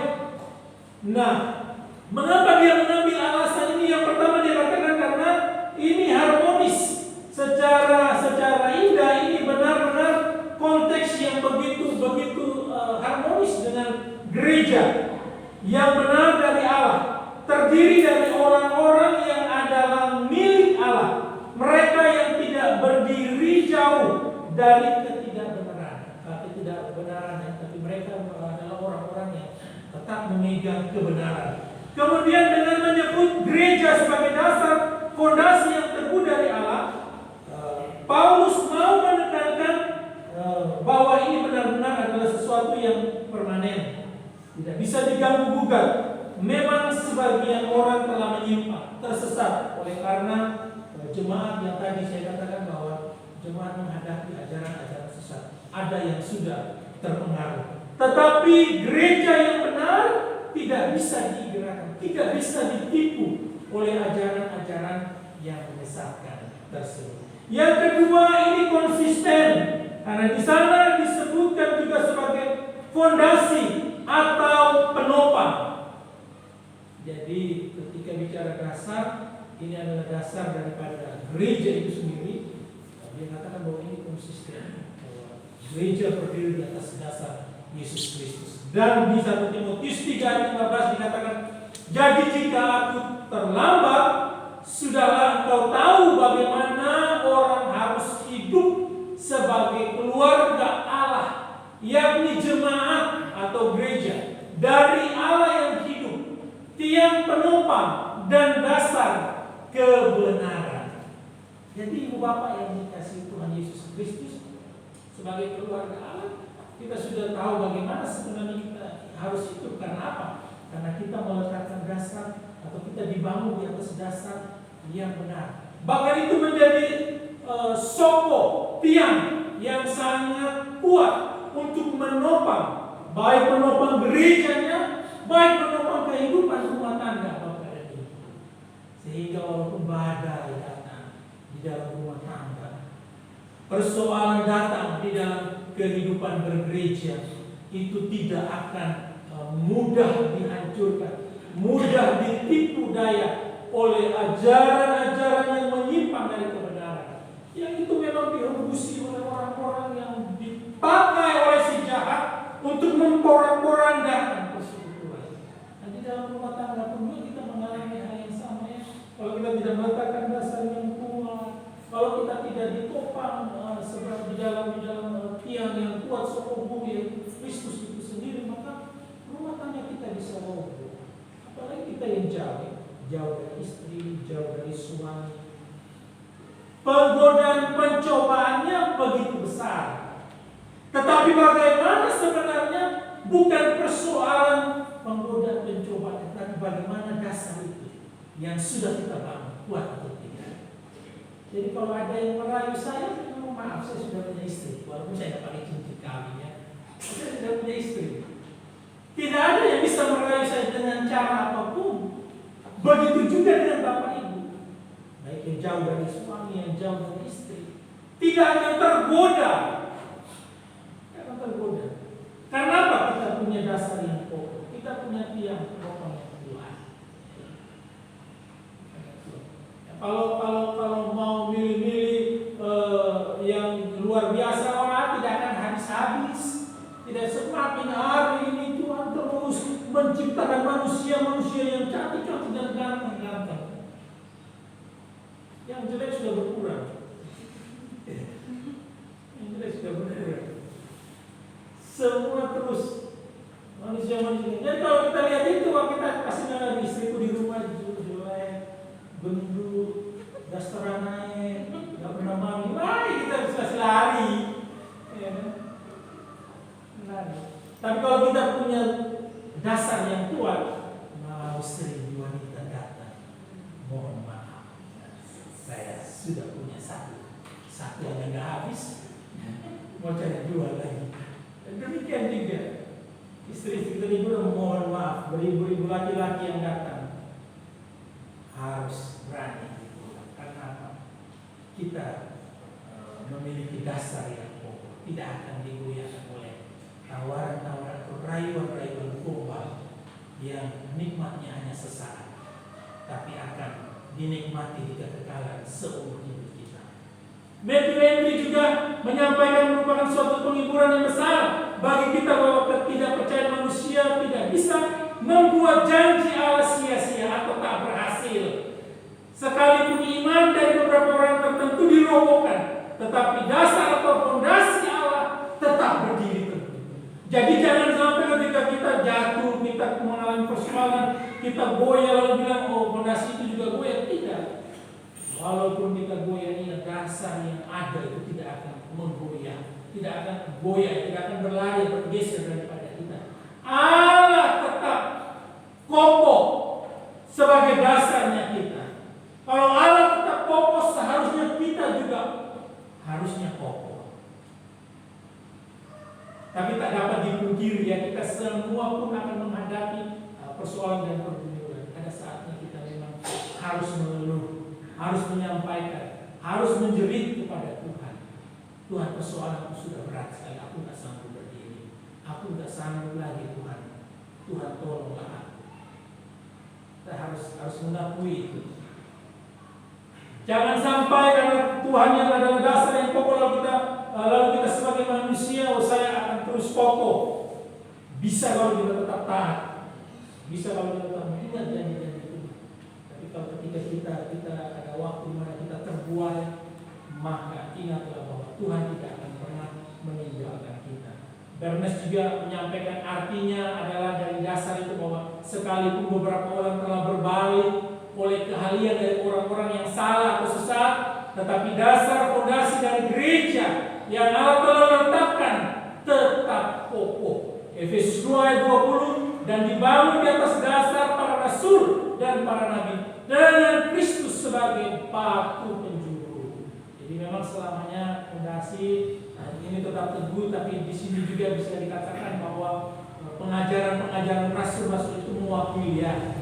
Nah, mengapa dia mengambil alasan ini? Yang pertama dia katakan karena ini harmonis secara indah. Ini benar-benar konteks yang begitu harmonis dengan gereja yang benar dari Allah, terdiri dari orang-orang yang adalah milik Allah, mereka yang tidak berdiri jauh dari ketidakbenaran, tapi mereka adalah orang-orang yang tetap memegang kebenaran. Kemudian dengan menyebut gereja sebagai dasar fondasi yang teguh dari Allah, Paulus mau menekankan bahwa ini benar-benar adalah sesuatu yang permanen, tidak bisa diganggu gugat. Memang sebagian orang telah menyimpang, tersesat oleh karena jemaat yang tadi saya katakan bahwa jemaat menghadapi ajaran-ajaran sesat. Ada yang sudah terpengaruh. Tetapi gereja yang benar tidak bisa digerakkan, tidak bisa ditipu oleh ajaran-ajaran yang menyesatkan tersebut. Yang kedua, ini konsisten, karena di sana disebutkan juga sebagai fondasi atau penopang. Jadi ketika bicara dasar, ini adalah dasar daripada gereja itu sendiri. Dia katakan bahwa ini konsisten. Gereja berdiri di atas dasar Yesus Kristus. Dan di 1 Timotius 3:15 dikatakan, jadi jika aku terlambat, sudahlah engkau tahu bagaimana orang harus hidup sebagai keluarga Allah, yakni jemaat atau gereja dari Allah yang hidup, tiang penopang dan dasar kebenaran. Jadi ibu bapak yang dikasihi Tuhan Yesus Kristus, sebagai keluarga Allah, kita sudah tahu bagaimana sebenarnya kita harus hidup. Karena apa? Karena kita meletakkan dasar, atau kita dibangun di atas dasar yang benar. Bahkan itu menjadi soko, tiang yang sangat kuat untuk menopang, baik menopang gerejanya, baik menopang kehidupan rumah tangga Bapak dan Ibu. Sehingga walaupun badai datang di dalam rumah tangga, persoalan datang di dalam kehidupan bergereja, itu tidak akan mudah dihancurkan, mudah ditipu daya oleh ajaran-ajaran yang menyimpang dari kebenaran. Yang itu memang dihembusi oleh orang-orang yang dipakai oleh si jahat untuk memporak-porandakan persekutuan. Dan di dalam rumah tangga pun kita mengalami hal yang sama ya. Kalau kita tidak meletakkan dasar yang kuat, kalau kita tidak ditopang sebab di dalam tiang yang kuat sokoh yang Kristus itu sendiri, maka rumah tangga kita bisa roboh. Apalagi kita yang jauh dari istri, jauh dari suami. Penggodaan pencobaannya begitu besar. Tetapi bagaimana sebenarnya bukan persoalan penggodaan pencobaan, tetapi bagaimana dasar itu yang sudah kita bangun, kuat atau tidak. Jadi kalau ada yang merayu saya, maaf, saya sudah punya istri, walaupun saya tidak pakai cincin kawin ya. Saya tidak punya istri. Tidak ada yang bisa merayu saya dengan cara apapun. Begitu juga dengan bapak ibu. Baik yang jauh dari suami, yang jauh dari istri. Tidak akan tergoda. Tidak akan tergoda. Karena apa? Kita punya dasar yang pokok. Kita punya tiang pokok yang kuat. Kalau mau milih-milih yang luar biasa, orang tidak akan habis-habis. Tidak semakin hari ini Tuhan terus menciptakan manusia yang cantik-cantik dan ganteng. Yang jelek sudah berkurang. Yang jelek sudah berkurang. Semua terus manusia. Jadi kalau kita lihat itu, kita pasti nggak istriku di rumah jelek, gendut, dasteran naik, nggak pernah mandi. Wah, kita bisa lari. Ya, lari. Tapi kalau kita punya dasar yang kuat, mau sering wanita datang, mohon maaf, saya sudah punya satu yang nggak habis, mau cari dua lagi. Dan demikian juga istri-istri kita juga mohon maaf, beribu-ribu laki-laki yang datang harus berani. Karena apa? Kita memiliki dasar yang pokok, tidak akan digoyahkan oleh tawaran-tawaran atau rayuan-rayuan global yang nikmatnya hanya sesaat, tapi akan dinikmati di kekekalan seumur hidup kita. Matthew Henry juga menyampaikan merupakan suatu penghiburan yang besar bagi kita bahwa ketidakpercayaan manusia tidak bisa membuat janji Allah sia-sia atau tak berhasil. Sekalipun iman dari beberapa orang tertentu dirobohkan, tetapi dasar atau fondasi Allah tetap berdiri teguh. Jadi jangan sampai ketika kita jatuh, kita mengalami persoalan, kita goyah lalu bilang, oh fondasi itu juga goyah. Tidak. Walaupun kita goyah, ini dasar yang ada itu tidak akan menggoyah, tidak akan goyah, tidak akan berlari, bergeser daripada kita. Allah tetap kokoh sebagai dasarnya kita. Kalau Allah tetap kokoh, seharusnya kita juga harusnya kokoh. Tapi tak dapat dipungkiri ya, kita semua pun akan menghadapi persoalan dan pergumulan. Ada saatnya kita memang harus mengeluh, harus menyampaikan, harus menjerit kepada Tuhan. Tuhan, persoalanku sudah berat sekali, aku tak sanggup berdiri, aku tak sanggup lagi Tuhan. Tuhan tolonglah aku. Kita harus mengakui itu. Jangan sampai karena Tuhan yang adalah dasar yang pokok lalu kita sebagai manusia, saya akan terus kokoh. Bisa kalau kita tetap taat, bisa kalau kita tetap mengingat janji-janji Tuhan. Tapi kalau ketika kita ada waktu mana kita terbuai, maka ingatlah bahwa Tuhan tidak akan pernah meninggalkan kita. Bernes juga menyampaikan artinya adalah dari dasar itu bahwa sekalipun beberapa orang telah berbalik oleh keahlian dari orang-orang yang salah atau sesat, tetapi dasar fondasi dari gereja yang Allah telah letakkan tetap kokoh. Efesus 2 ayat 20, dan dibangun di atas dasar para rasul dan para nabi dengan Kristus sebagai batu penjuru. Jadi memang selamanya fondasi ini tetap teguh, tapi di sini juga bisa dikatakan bahwa pengajaran rasul-rasul itu mewakili ya.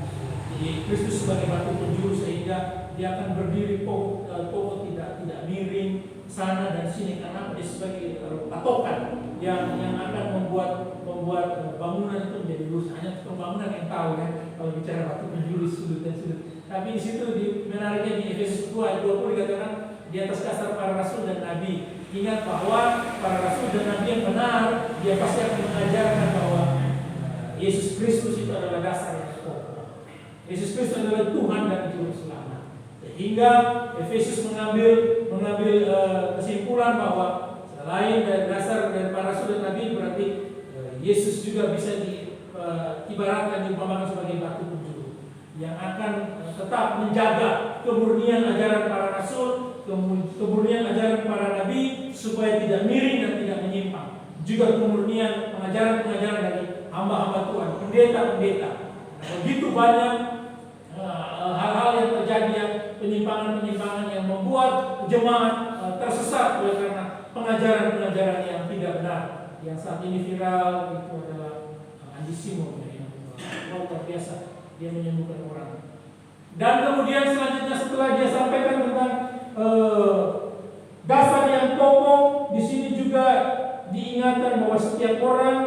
Jadi Kristus sebagai batu penjuru sehingga dia akan berdiri kokoh, tidak miring sana dan sini, karena dia sebagai patokan yang akan membuat bangunan itu menjadi lurus. Hanya pembangunan yang tahu kan kalau bicara batu penjuru sudut dan sudut. Tapi di situ menariknya di Efesus 2 ayat 20 dikatakan di atas dasar para rasul dan nabi. Ingat bahwa para rasul dan nabi yang benar, dia pasti akan mengajarkan bahwa Yesus Kristus itu adalah dasar yang pokok. Yesus Kristus adalah Tuhan dan Juru Selamat. Sehingga Efesus mengambil kesimpulan bahwa selain dari dasar dari para rasul dan nabi, berarti Yesus juga bisa diibaratkan, diumpamakan sebagai batu penjuru yang akan tetap menjaga kemurnian ajaran para rasul, kemurnian ajaran para nabi supaya tidak miring dan tidak menyimpang. Juga kemurnian pengajaran-pengajaran dari hamba-hamba Tuhan, pendeta-pendeta. Begitu banyak hal-hal yang terjadi, penyimpangan-penyimpangan yang membuat jemaat tersesat oleh karena pengajaran-pengajaran yang tidak benar, yang saat ini viral itu adalah Andi Simon yang luar biasa, dia menyembuhkan orang. Dan kemudian selanjutnya setelah dia sampaikan tentang dasar yang pokok, di sini juga diingatkan bahwa setiap orang,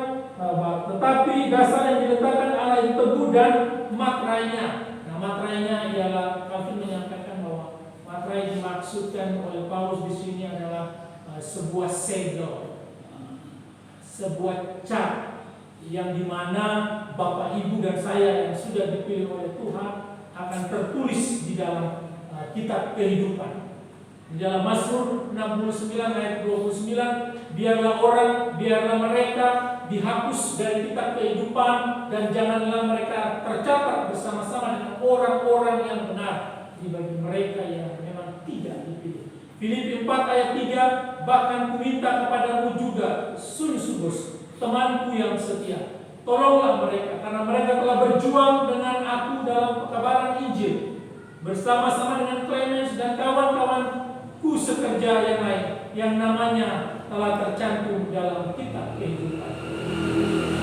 tetapi dasar yang diletakkan Allah yang teguh dan materainya. Nah, materainya ialah Calvin menyampaikan bahwa materai dimaksudkan oleh Paulus di sini adalah sebuah segel, sebuah cat yang dimana Bapak, Ibu dan saya yang sudah dipilih oleh Tuhan akan tertulis di dalam kitab kehidupan. Di dalam Mazmur 69 ayat 29, biarlah mereka dihapus dari kitab kehidupan dan janganlah mereka tercatat bersama-sama dengan orang-orang yang benar di bagi mereka yang memang tidak dipilih. Filipi 4 ayat 3, bahkan kuminta kepadamu juga, Sunsugus, temanku yang setia, tolonglah mereka karena mereka telah berjuang dengan aku dalam pekabaran Injil bersama-sama dengan Clemens dan kawan-kawanku sekerja yang lain yang namanya telah tercantum dalam kitab kehidupan.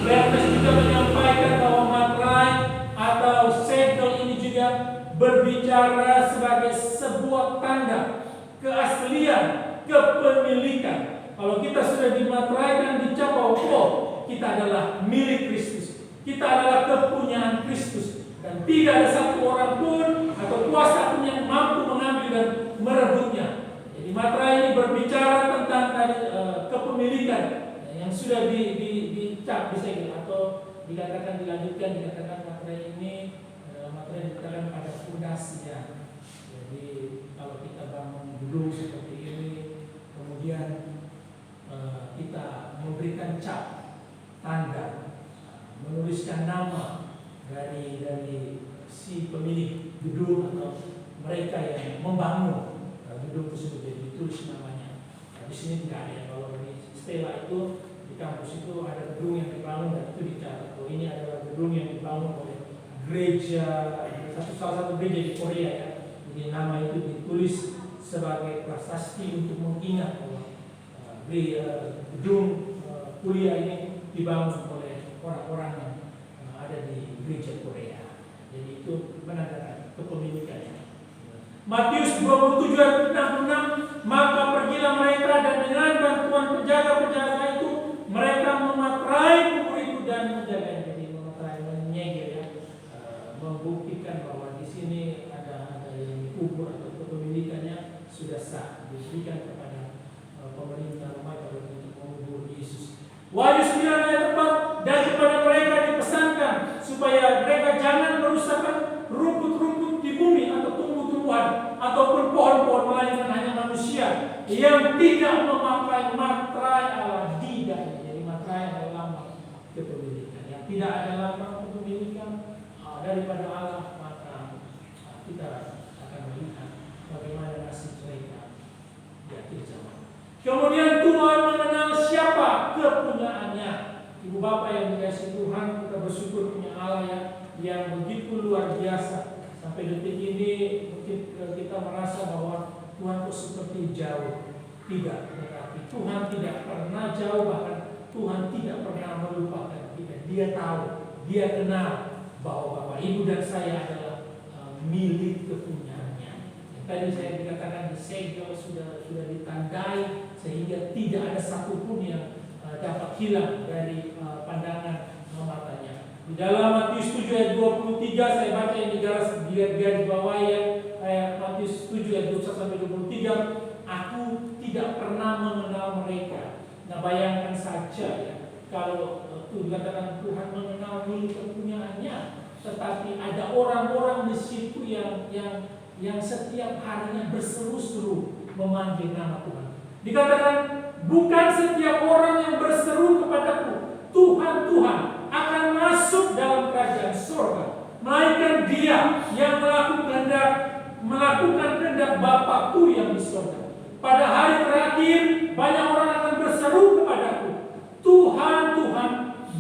Bernes juga menyampaikan bahwa materai atau segel ini juga berbicara sebagai sebuah tanda keaslian, kepemilikan. Kalau kita sudah dimateraikan, dicap bahwa kita adalah milik Kristus, kita adalah kepunyaan Kristus, dan tidak ada satu orang pun atau kuasa pun yang mampu mengambil dan merebutnya. Jadi materai ini berbicara tentang kepemilikan yang sudah dicap di segel, atau dilanjutkan dikatakan materai ini materai dikatakan pada fondasi ya. Jadi kalau kita bangun gedung seperti ini, kemudian kita memberikan cap, tanda, menuliskan nama dari si pemilik gedung atau mereka yang membangun gedung tersebut, jadi ditulis namanya. Di sini tidak ada. Kalau di Stella itu di kampus itu ada gedung yang dibangun dan itu dicatat. Oh, ini adalah gedung yang dibangun oleh gereja, salah satu gereja di Korea ya. Jadi nama itu ditulis sebagai prasasti untuk mengingat bahwa gedung kuliah ini dibangun oleh orang-orang yang ada di gereja Korea. Jadi itu menandakan kepemilikannya. Matius 27 ayat 66, maka pergilah mereka dan dengan bantuan penjaga-penjaga itu mereka mematerai kubur itu dan menjaganya. Jadi mematerai, menyegel ya, membuktikan bahwa di sini ada yang dikubur atau kepemilikannya sudah sah, diberikan kepada pemerintah Roma untuk mengubur Yesus. Wahyu 9 ayat 4, dan kepada mereka dipesankan supaya mereka jangan merusakkan rumput-rumput di bumi atau tumbuh-tumbuhan ataupun pohon-pohon, melainkan hanya manusia yang tidak memakai materai Allah di dalamnya. Jadi materai adalah lambang kepemilikan. Yang tidak ada lambang kepemilikan daripada Allah, maka kita akan melihat bagaimana nasib mereka di akhir zaman. Kemudian Tuhan mengenal siapa kepunyaannya. Ibu bapak yang dikasihi Tuhan, kita bersyukur punya Allah yang begitu luar biasa. Sampai detik ini mungkin kita merasa bahwa Tuhan itu seperti jauh. Tidak, tetapi Tuhan tidak pernah jauh, bahkan Tuhan tidak pernah melupakan kita. Dia tahu, dia kenal bahwa Bapak, Ibu dan saya adalah milik kepunyaannya. Tadi saya dikatakan di segel sudah ditandai sehingga tidak ada satupun yang dapat hilang dari pandangan matanya. Di dalam Matius 7 ayat 23 saya baca yang di bawah ya, ayat Matius 7 ayat 21 sampai 23, aku tidak pernah mengenal mereka. Nah, bayangkan saja ya, kalau dikatakan Tuhan mengenal milik kepunyaannya, tetapi ada orang-orang di situ yang setiap harinya berseru-seru memanggil nama Tuhan. Dikatakan bukan setiap orang yang berseru kepadaku Tuhan, Tuhan akan masuk dalam kerajaan surga, melainkan dia yang melakukan kehendak Bapakku yang di surga. Pada hari terakhir banyak orang akan berseru kepadaku, Tuhan, Tuhan,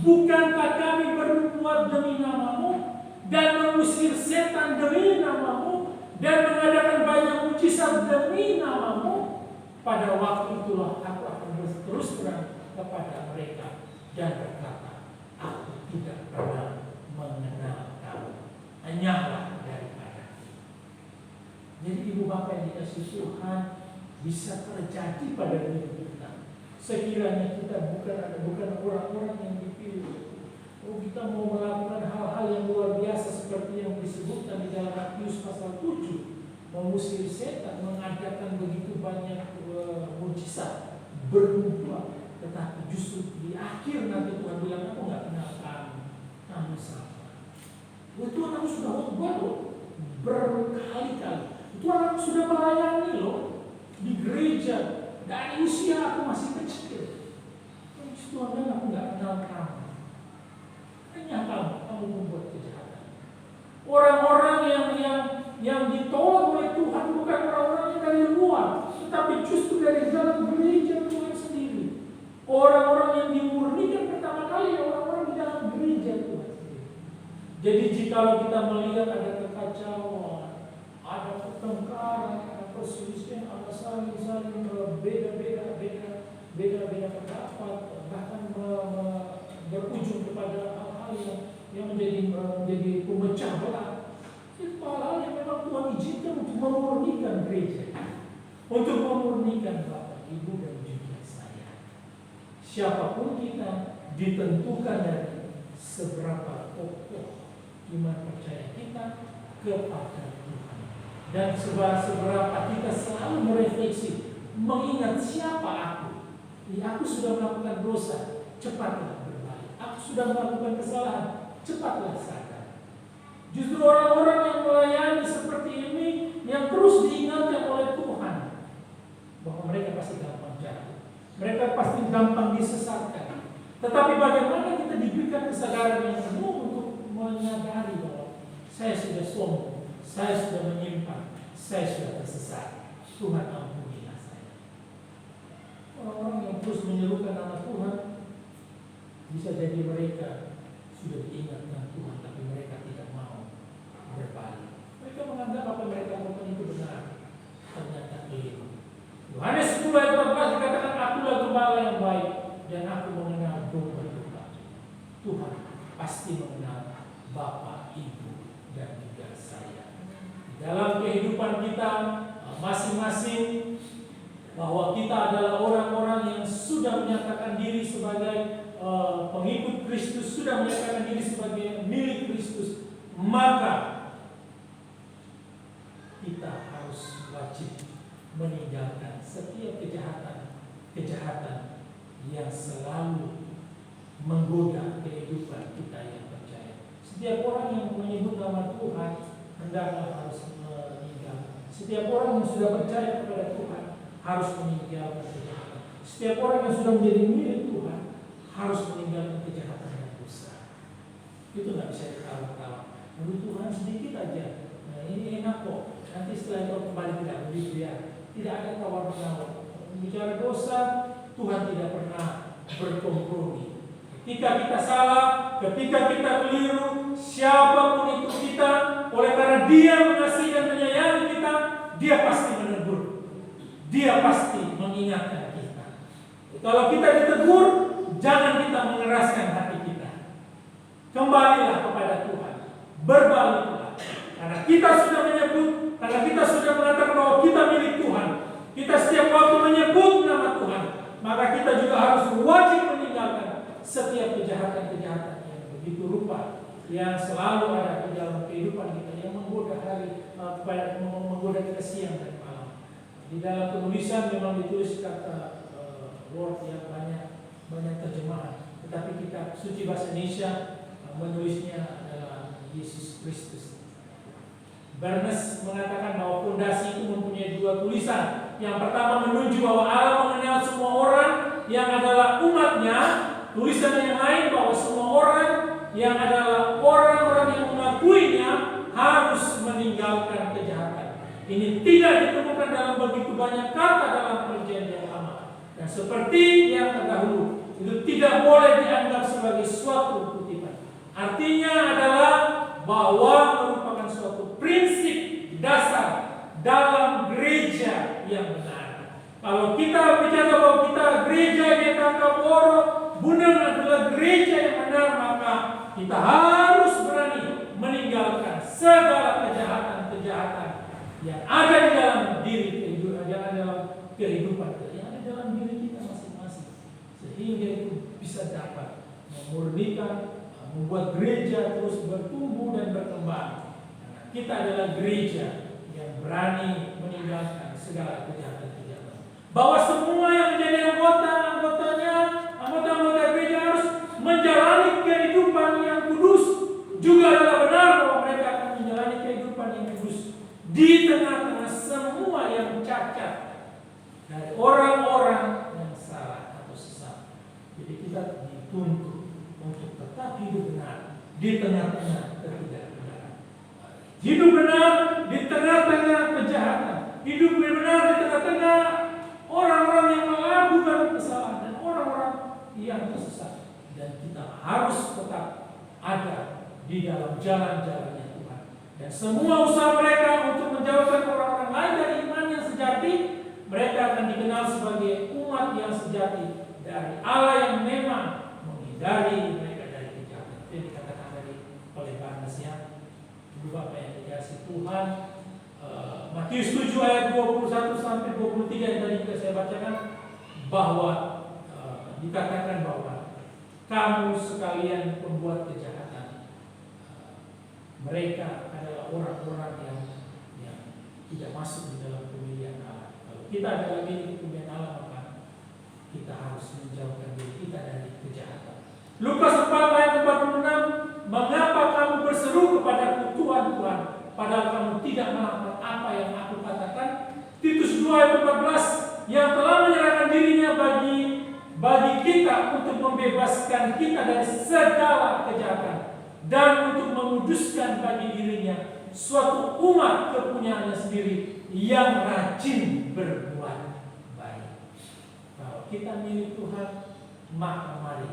bukankah kami berbuat demi namamu dan mengusir setan demi namamu dan mengadakan banyak mujizat demi namamu? Pada waktu itulah aku akan terus terang kepada mereka dan berkata, aku tidak pernah mengenal kamu, hanyalah daripada. Jadi ibu bapak yang dikasih Tuhan, bisa terjadi pada diri kita. Sekiranya kita bukan orang-orang yang dipilih. Oh, kita mau melakukan hal-hal yang luar biasa seperti yang disebutkan di dalam Matius pasal 7, mengusir setan, mengadakan begitu banyak mujizat, bernubuat, tetapi justru di akhir nanti Tuhan bilang, aku nggak kenal kamu siapa. Tuhan aku sudah khotbah loh, berkali-kali. Tuhan aku sudah melayani loh di gereja, dari usia aku masih kecil. Tuhan bilang, aku nggak kenal kamu. Hanya kamu membuat kejahatan. Orang-orang yang ditolak oleh Tuhan bukan orang-orang yang dari luar, tetapi justru dari dalam gereja Tuhan sendiri. Orang-orang yang dimurnikan pertama kali orang-orang di dalam gereja Tuhan sendiri. Jadi jika kita melihat ada kekacauan, ada pertengkaran, ada perselisihan, ada saling beda-beda pendapat, bahkan berujung kepada hal-hal yang menjadi pemecah belah. Itu hal-hal yang memang Tuhan izinkan untuk memurnikan gereja, untuk memurnikan Bapak, Ibu, dan juga saya. Siapapun kita ditentukan dari seberapa kokoh iman percaya kita kepada Tuhan, dan seberapa kita selalu merefleksi, mengingat siapa aku. Aku sudah melakukan dosa, cepatlah berbalik. Aku sudah melakukan kesalahan, cepatlah sadar. Justru orang-orang yang melayani seperti ini yang terus diingatkan oleh Tuhan bahwa mereka pasti gampang jatuh, mereka pasti gampang disesatkan. Tetapi bagaimana kita diberikan kesadaran yang penuh untuk menyadari bahwa saya sudah sombong, saya sudah menyimpang, saya sudah tersesat. Tuhan ampunilah saya. Orang-orang yang terus menyerukan nama Tuhan, bisa jadi mereka sudah diingatkan Tuhan, tapi mereka tidak mau berbalik. Mereka menganggap apa mereka lakukan itu benar, ternyata keliru. Yohanes 10 ayat 14 dikatakan, akulah gembala yang baik dan aku mengenal domba-domba. Tuhan pasti mengenal Bapak, Ibu, dan juga saya. Di dalam kehidupan kita masing-masing, bahwa kita adalah orang-orang yang sudah menyatakan diri sebagai pengikut Kristus, sudah menyatakan diri sebagai milik Kristus, maka kita harus wajib meninggalkan setiap kejahatan yang selalu menggoda kehidupan kita yang percaya. Setiap orang yang menyebut nama Tuhan hendaklah harus meninggalkan. Setiap orang yang sudah percaya kepada Tuhan harus meninggalkan kejahatan. Setiap orang yang sudah menjadi milik Tuhan harus meninggalkan kejahatan dan dosa. Itu nggak bisa ditawar-tawar. Menurut Tuhan sedikit aja. Nah, ini enak kok. Nanti setelah itu kembali tidak begitu ya. Tidak ada tawar-menawar. Bicara dosa, Tuhan tidak pernah berkompromi. Ketika kita salah, ketika kita keliru, siapapun itu kita, oleh karena Dia mengasihi dan menyayangi kita, Dia pasti menegur. Dia pasti mengingatkan kita. Kalau kita ditegur, jangan kita mengeraskan hati kita. Kembalilah kepada Tuhan, berbaliklah. Karena kita sudah menyebut, karena kita sudah mengatakan bahwa kita milik Tuhan. Kita setiap waktu menyebut nama Tuhan, maka kita juga harus wajib meninggalkan setiap kejahatan-kejahatan yang begitu rupa, yang selalu ada di dalam kehidupan kita, yang menggoda menggoda kita siang dan malam. Di dalam penulisan memang ditulis kata word yang banyak terjemahan, tetapi kitab suci bahasa Indonesia menulisnya adalah Yesus Kristus. Barnes mengatakan bahwa fondasi itu mempunyai dua tulisan. Yang pertama menunjuk bahwa Allah mengenal semua orang yang adalah umatnya. Tulisan yang lain bahwa semua orang yang adalah orang-orang yang mengakuinya harus meninggalkan kejahatan. Ini tidak ditemukan dalam begitu banyak kata dalam Perjanjian Lama. Dan seperti yang terdahulu, itu tidak boleh dianggap sebagai suatu kutipan. Artinya adalah bahwa merupakan suatu prinsip dasar dalam gereja yang benar. Kalau kita bicara bahwa kita gereja yang Kakaboro, Bunang adalah gereja yang benar, maka kita harus berani meninggalkan segala kejahatan-kejahatan yang ada di dalam diri kehidupan, yang ada dalam kehidupan, yang ada dalam diri kita masing-masing, sehingga itu bisa dapat memurnikan, membuat gereja terus bertumbuh dan berkembang. Kita adalah gereja yang berani meninggalkan segala kejahatan-kejahatan. Bahwa semua yang menjadi anggota gereja harus menjalani kehidupan yang kudus. Juga adalah benar bahwa mereka akan menjalani kehidupan yang kudus di tengah-tengah semua yang cacat dari orang-orang yang salah atau sesat. Jadi kita dituntut untuk tetap hidup benar di tengah-tengah ketidakbenaran. Hidup benar di tengah-tengah kejahatan. Hidup benar di tengah-tengah orang-orang yang melakukan kesalahan dan orang-orang yang tersesat. Dan kita harus tetap ada di dalam jalan-jalannya Tuhan. Dan semua usaha mereka untuk menjauhkan orang-orang lain dari iman yang sejati, mereka akan dikenal sebagai umat yang sejati dari Allah yang memang menghindari mereka dari kejahatan. Itu yang dikatakan oleh Barnabas ya. Ibu Bapak yang dikasihi Tuhan, Matius 7 ayat 21 sampai 23 yang tadi saya bacakan, bahwa dikatakan bahwa kamu sekalian pembuat kejahatan, mereka adalah orang-orang yang tidak masuk di dalam pemilihan Allah. Kalau kita adalah milik pemilihan Allah, maka kita harus menjauhkan diri kita dari kejahatan. Lukas 4 ayat 46, mengapa kamu berseru kepadaku Tuhan, Tuhan, padahal kamu tidak melakukan apa yang aku katakan. Titus 2 ayat 14, yang telah menyerahkan dirinya bagi kita untuk membebaskan kita dari segala kejahatan dan untuk memuduskan bagi dirinya suatu umat kepunyaannya sendiri yang rajin berbuat baik. Kalau kita milik Tuhan, maka mari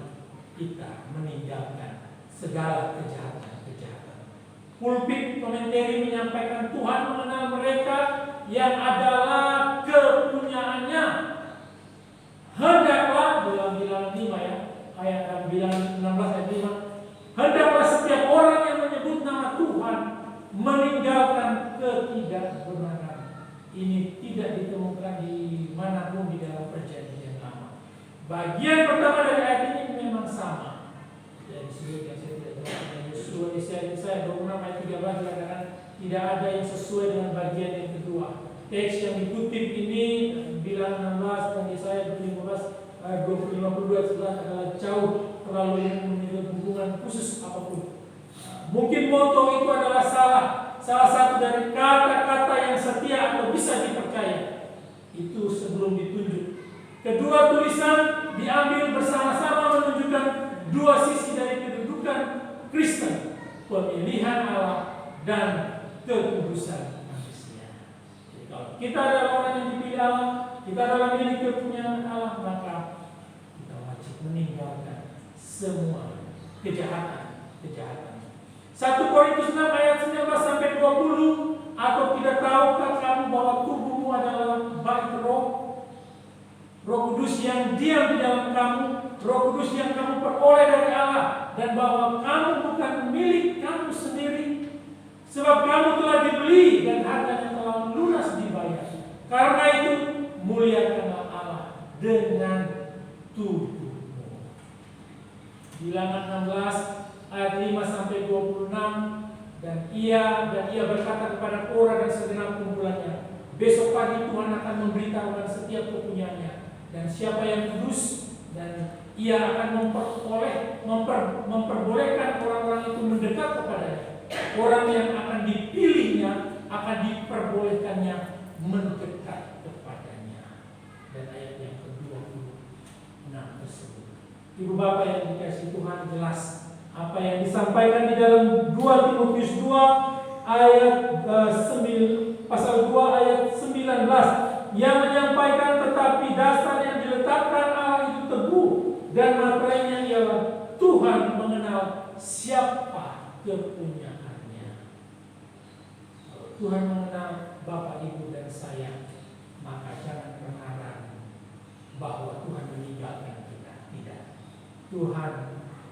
kita meninggalkan segala kejahatan-kejahatan. Pulpit komentari menyampaikan Tuhan mengenal mereka yang adalah kepunyaannya. Hendaklah dalam Bilangan 5 ya, ayat Bilangan 16 ayat 5. Hendaklah setiap orang yang menyebut nama Tuhan meninggalkan ketidakbenaran. Ini tidak ditemukan di manapun di dalam perjanjian lama. Bagian pertama dari ayat ini memang sama. Dari sini yang saya tidak tahu, Yesaya 26 ayat 13 dikatakan tidak ada yang sesuai dengan bagian yang kedua. Teks yang dikutip ini Bilangan 16 dan Yesaya 15 ayat 25-22 adalah jauh terlalu memiliki hubungan khusus apapun. Mungkin moto itu adalah salah satu dari kata-kata yang setia atau bisa dipercaya. Itu sebelum ditunjuk. Kedua tulisan diambil bersama-sama menunjukkan dua sisi dari kedudukan Kristen, pemilihan Allah dan kekudusan manusia. Jadi kalau kita adalah orang yang dipilih Allah, kita adalah milik kepunyaan Allah, maka kita wajib meninggalkan semua kejahatan. 1 Korintus 6 ayat 19 sampai 20, atau tidak tahukah kamu bahwa tubuhmu adalah bait Roh Kudus yang diam di dalam kamu, Roh Kudus yang kamu peroleh dari Allah, dan bahwa kamu bukan milik kamu sendiri, sebab kamu telah dibeli dan harganya telah lunas dibayar. Karena itu muliakanlah Allah dengan tubuhmu. Bilangan 16 ayat 5 sampai 26, dan ia berkata kepada Korah dan segenap kumpulannya, besok pagi Tuhan akan memberitahukan setiap kepunyaannya dan siapa yang kudus, dan ia akan memperbolehkan orang-orang itu mendekat kepadanya. Orang yang akan dipilihnya akan diperbolehkannya mendekat kepadanya. Dan ayat yang ke-26 tersebut, Ibu Bapak yang dikasihi Tuhan, jelas apa yang disampaikan di dalam 2 Timotius 2 ayat pasal 2 ayat 19 yang menyampaikan tetapi dasar yang diletakkan Allah itu teguh dan materainya ialah Tuhan mengenal siapa kepunyaannya. Kalau Tuhan mengenal Bapak, Ibu dan saya, maka jangan pernah ragu bahwa Tuhan meninggalkan kita. Tidak. Tuhan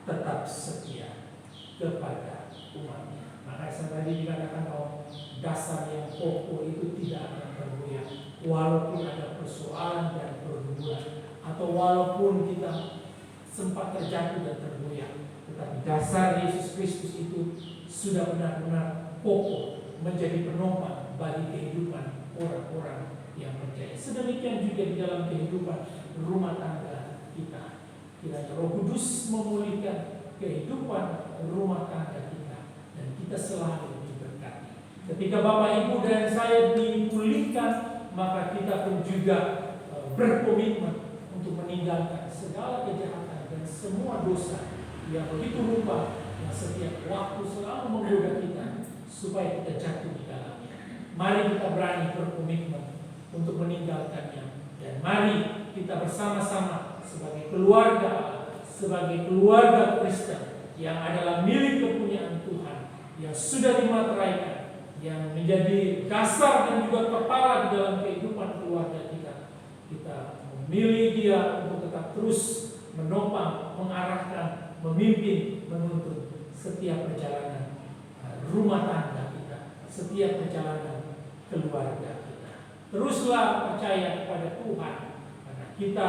tetap setia kepada umatnya. Maka saya tadi dikatakan bahwa dasar yang kokoh itu tidak akan tergoyah. Walaupun ada persoalan dan pergumulan, atau walaupun kita sempat terjatuh dan tergoyah, tetapi dasar Yesus Kristus itu sudah benar-benar kokoh, menjadi penopang bagi kehidupan orang-orang yang percaya. Sedemikian juga di dalam kehidupan rumah tangga kita. Kiranya Roh Kudus memulihkan kehidupan rumah tangga kita, dan kita selalu diberkati. Ketika Bapak Ibu dan saya dipulihkan, maka kita pun juga berkomitmen untuk meninggalkan segala kejahatan dan semua dosa yang begitu rupa yang setiap waktu selalu menggoda kita supaya kita jatuh di dalamnya. Mari kita berani berkomitmen untuk meninggalkannya, dan mari kita bersama-sama sebagai keluarga, sebagai keluarga Kristen yang adalah milik kepunyaan Tuhan, yang sudah dimateraikan, yang menjadi dasar dan juga kepala di dalam kehidupan keluarga kita. Kita memilih Dia untuk tetap terus menopang, mengarahkan, memimpin, menuntun setiap perjalanan rumah tangga kita, setiap perjalanan keluarga kita. Teruslah percaya kepada Tuhan, karena kita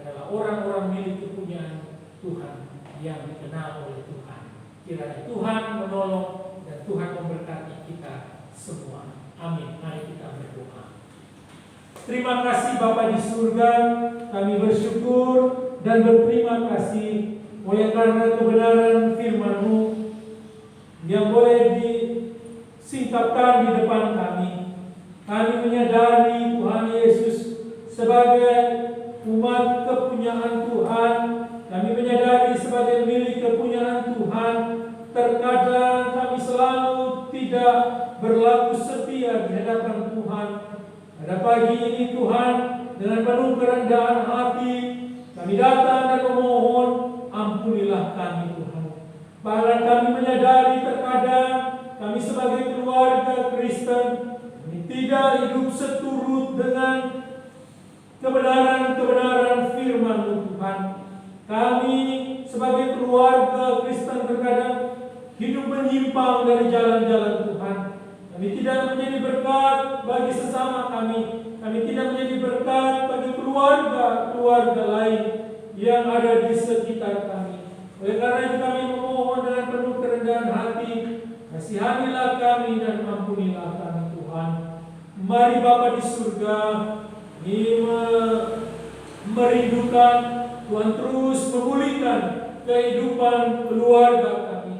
adalah orang-orang milik kepunyaan Tuhan yang dikenal oleh Tuhan. Kiranya Tuhan menolong dan Tuhan memberkati kita semua. Amin. Mari kita berdoa. Terima kasih Bapa di surga, kami bersyukur dan berterima kasih oleh karena kebenaran firman-Mu yang boleh disingkapkan di depan kami. Kami menyadari Tuhan Yesus sebagai umat kepunyaan Tuhan. Kami menyadari sebagai milik kepunyaan Tuhan. Terkadang kami selalu tidak berlaku setia di hadapan Tuhan. Pada pagi ini Tuhan, dengan penuh kerendahan hati, kami datang dan memohon, ampunilah kami Tuhan. Bahkan kami menyadari terkadang kami sebagai keluarga Kristen, kami tidak hidup seturut dengan kebenaran-kebenaran firman-Mu Tuhan. Kami sebagai keluarga Kristen terkadang hidup menyimpang dari jalan-jalan Tuhan. Kami tidak menjadi berkat bagi sesama kami. Kami tidak menjadi berkat bagi keluarga-keluarga lain yang ada di sekitar kami. Oleh karena itu kami memohon dengan penuh kerendahan hati, kasihanilah kami dan ampunilah kami Tuhan. Mari Bapa di surga, ini merindukan Tuhan terus memulihkan kehidupan keluarga kami,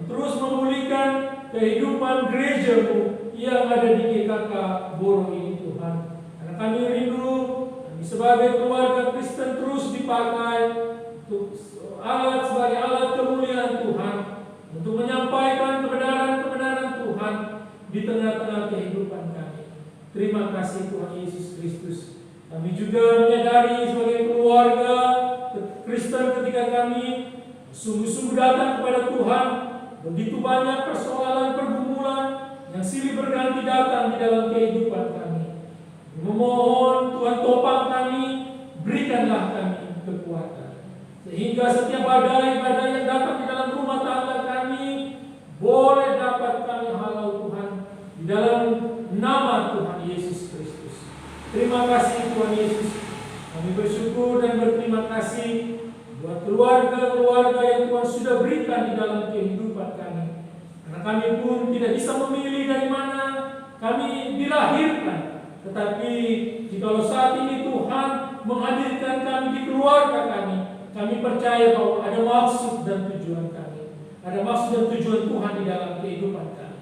terus memulihkan kehidupan gereja-Mu yang ada di GKK Boro ini Tuhan. Karena kami rindu kami sebagai keluarga Kristen terus dipakai untuk sebagai alat kemuliaan Tuhan, untuk menyampaikan kebenaran-kebenaran Tuhan di tengah-tengah kehidupan kami. Terima kasih Tuhan Yesus Kristus. Kami juga menyadari sebagai keluarga Kristen ketika kami sungguh-sungguh datang kepada Tuhan, begitu banyak persoalan pergumulan yang silih berganti datang di dalam kehidupan kami. Memohon Tuhan topang kami, berikanlah kami kekuatan, sehingga setiap badai-badai yang datang di dalam rumah tangga kami boleh dapat kami halau Tuhan di dalam nama Tuhan Yesus Kristus. Terima kasih Tuhan Yesus. Kami bersyukur dan berterima kasih buat keluarga-keluarga yang Tuhan sudah berikan di dalam kehidupan kami. Karena kami pun tidak bisa memilih dari mana kami dilahirkan. Tetapi jikalau saat ini Tuhan menghadirkan kami di keluarga kami percaya bahwa ada maksud dan tujuan kami. Ada maksud dan tujuan Tuhan di dalam kehidupan kami.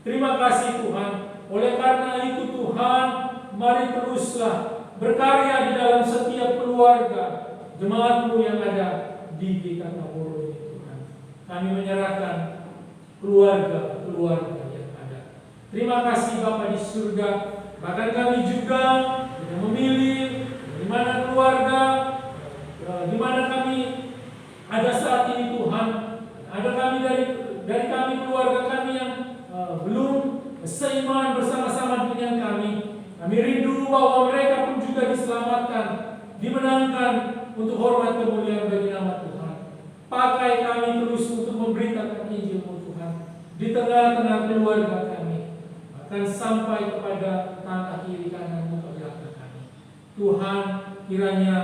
Terima kasih Tuhan. Oleh karena itu Tuhan, mari teruslah berkarya di dalam setiap keluarga jemaat-Mu yang ada di GKK Boro ini Tuhan. Kami menyerahkan keluarga-keluarga yang ada. Terima kasih Bapa di surga. Bahkan kami juga tidak memilih di mana keluarga, di mana kami ada saat ini Tuhan. Ada kami dari kami keluarga kami yang belum seiman bersama-sama dengan kami. Kami rindu bahwa mereka pun juga diselamatkan dimenangkan untuk hormat kemuliaan bagi nama Tuhan. Pakai kami terus untuk memberitakan Injil-Mu Tuhan di tengah-tengah keluarga kami, bahkan sampai kepada tanah kiri kanan untuk belakang kami. Tuhan, kiranya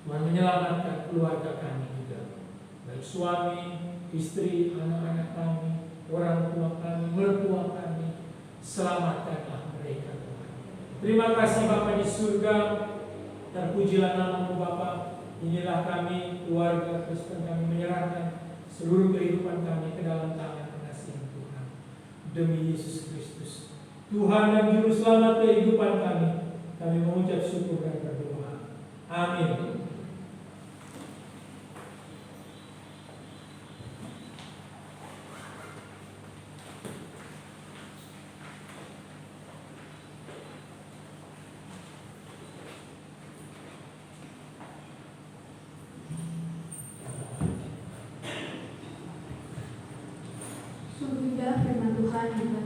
Tuhan menyelamatkan keluarga kami juga, baik suami, istri, anak-anak kami, orang tua kami, mertua kami. Selamatkanlah mereka Tuhan. Terima kasih Bapa di surga, terpujilah nama-Mu Bapa. Inilah kami, keluarga Kristen, kami menyerahkan seluruh kehidupan kami ke dalam tangan pengasih Tuhan. Demi Yesus Kristus, Tuhan dan Juru Selamat kehidupan kami mengucap syukur dan berdoa. Amin. Sungguh indah firman Tuhan yang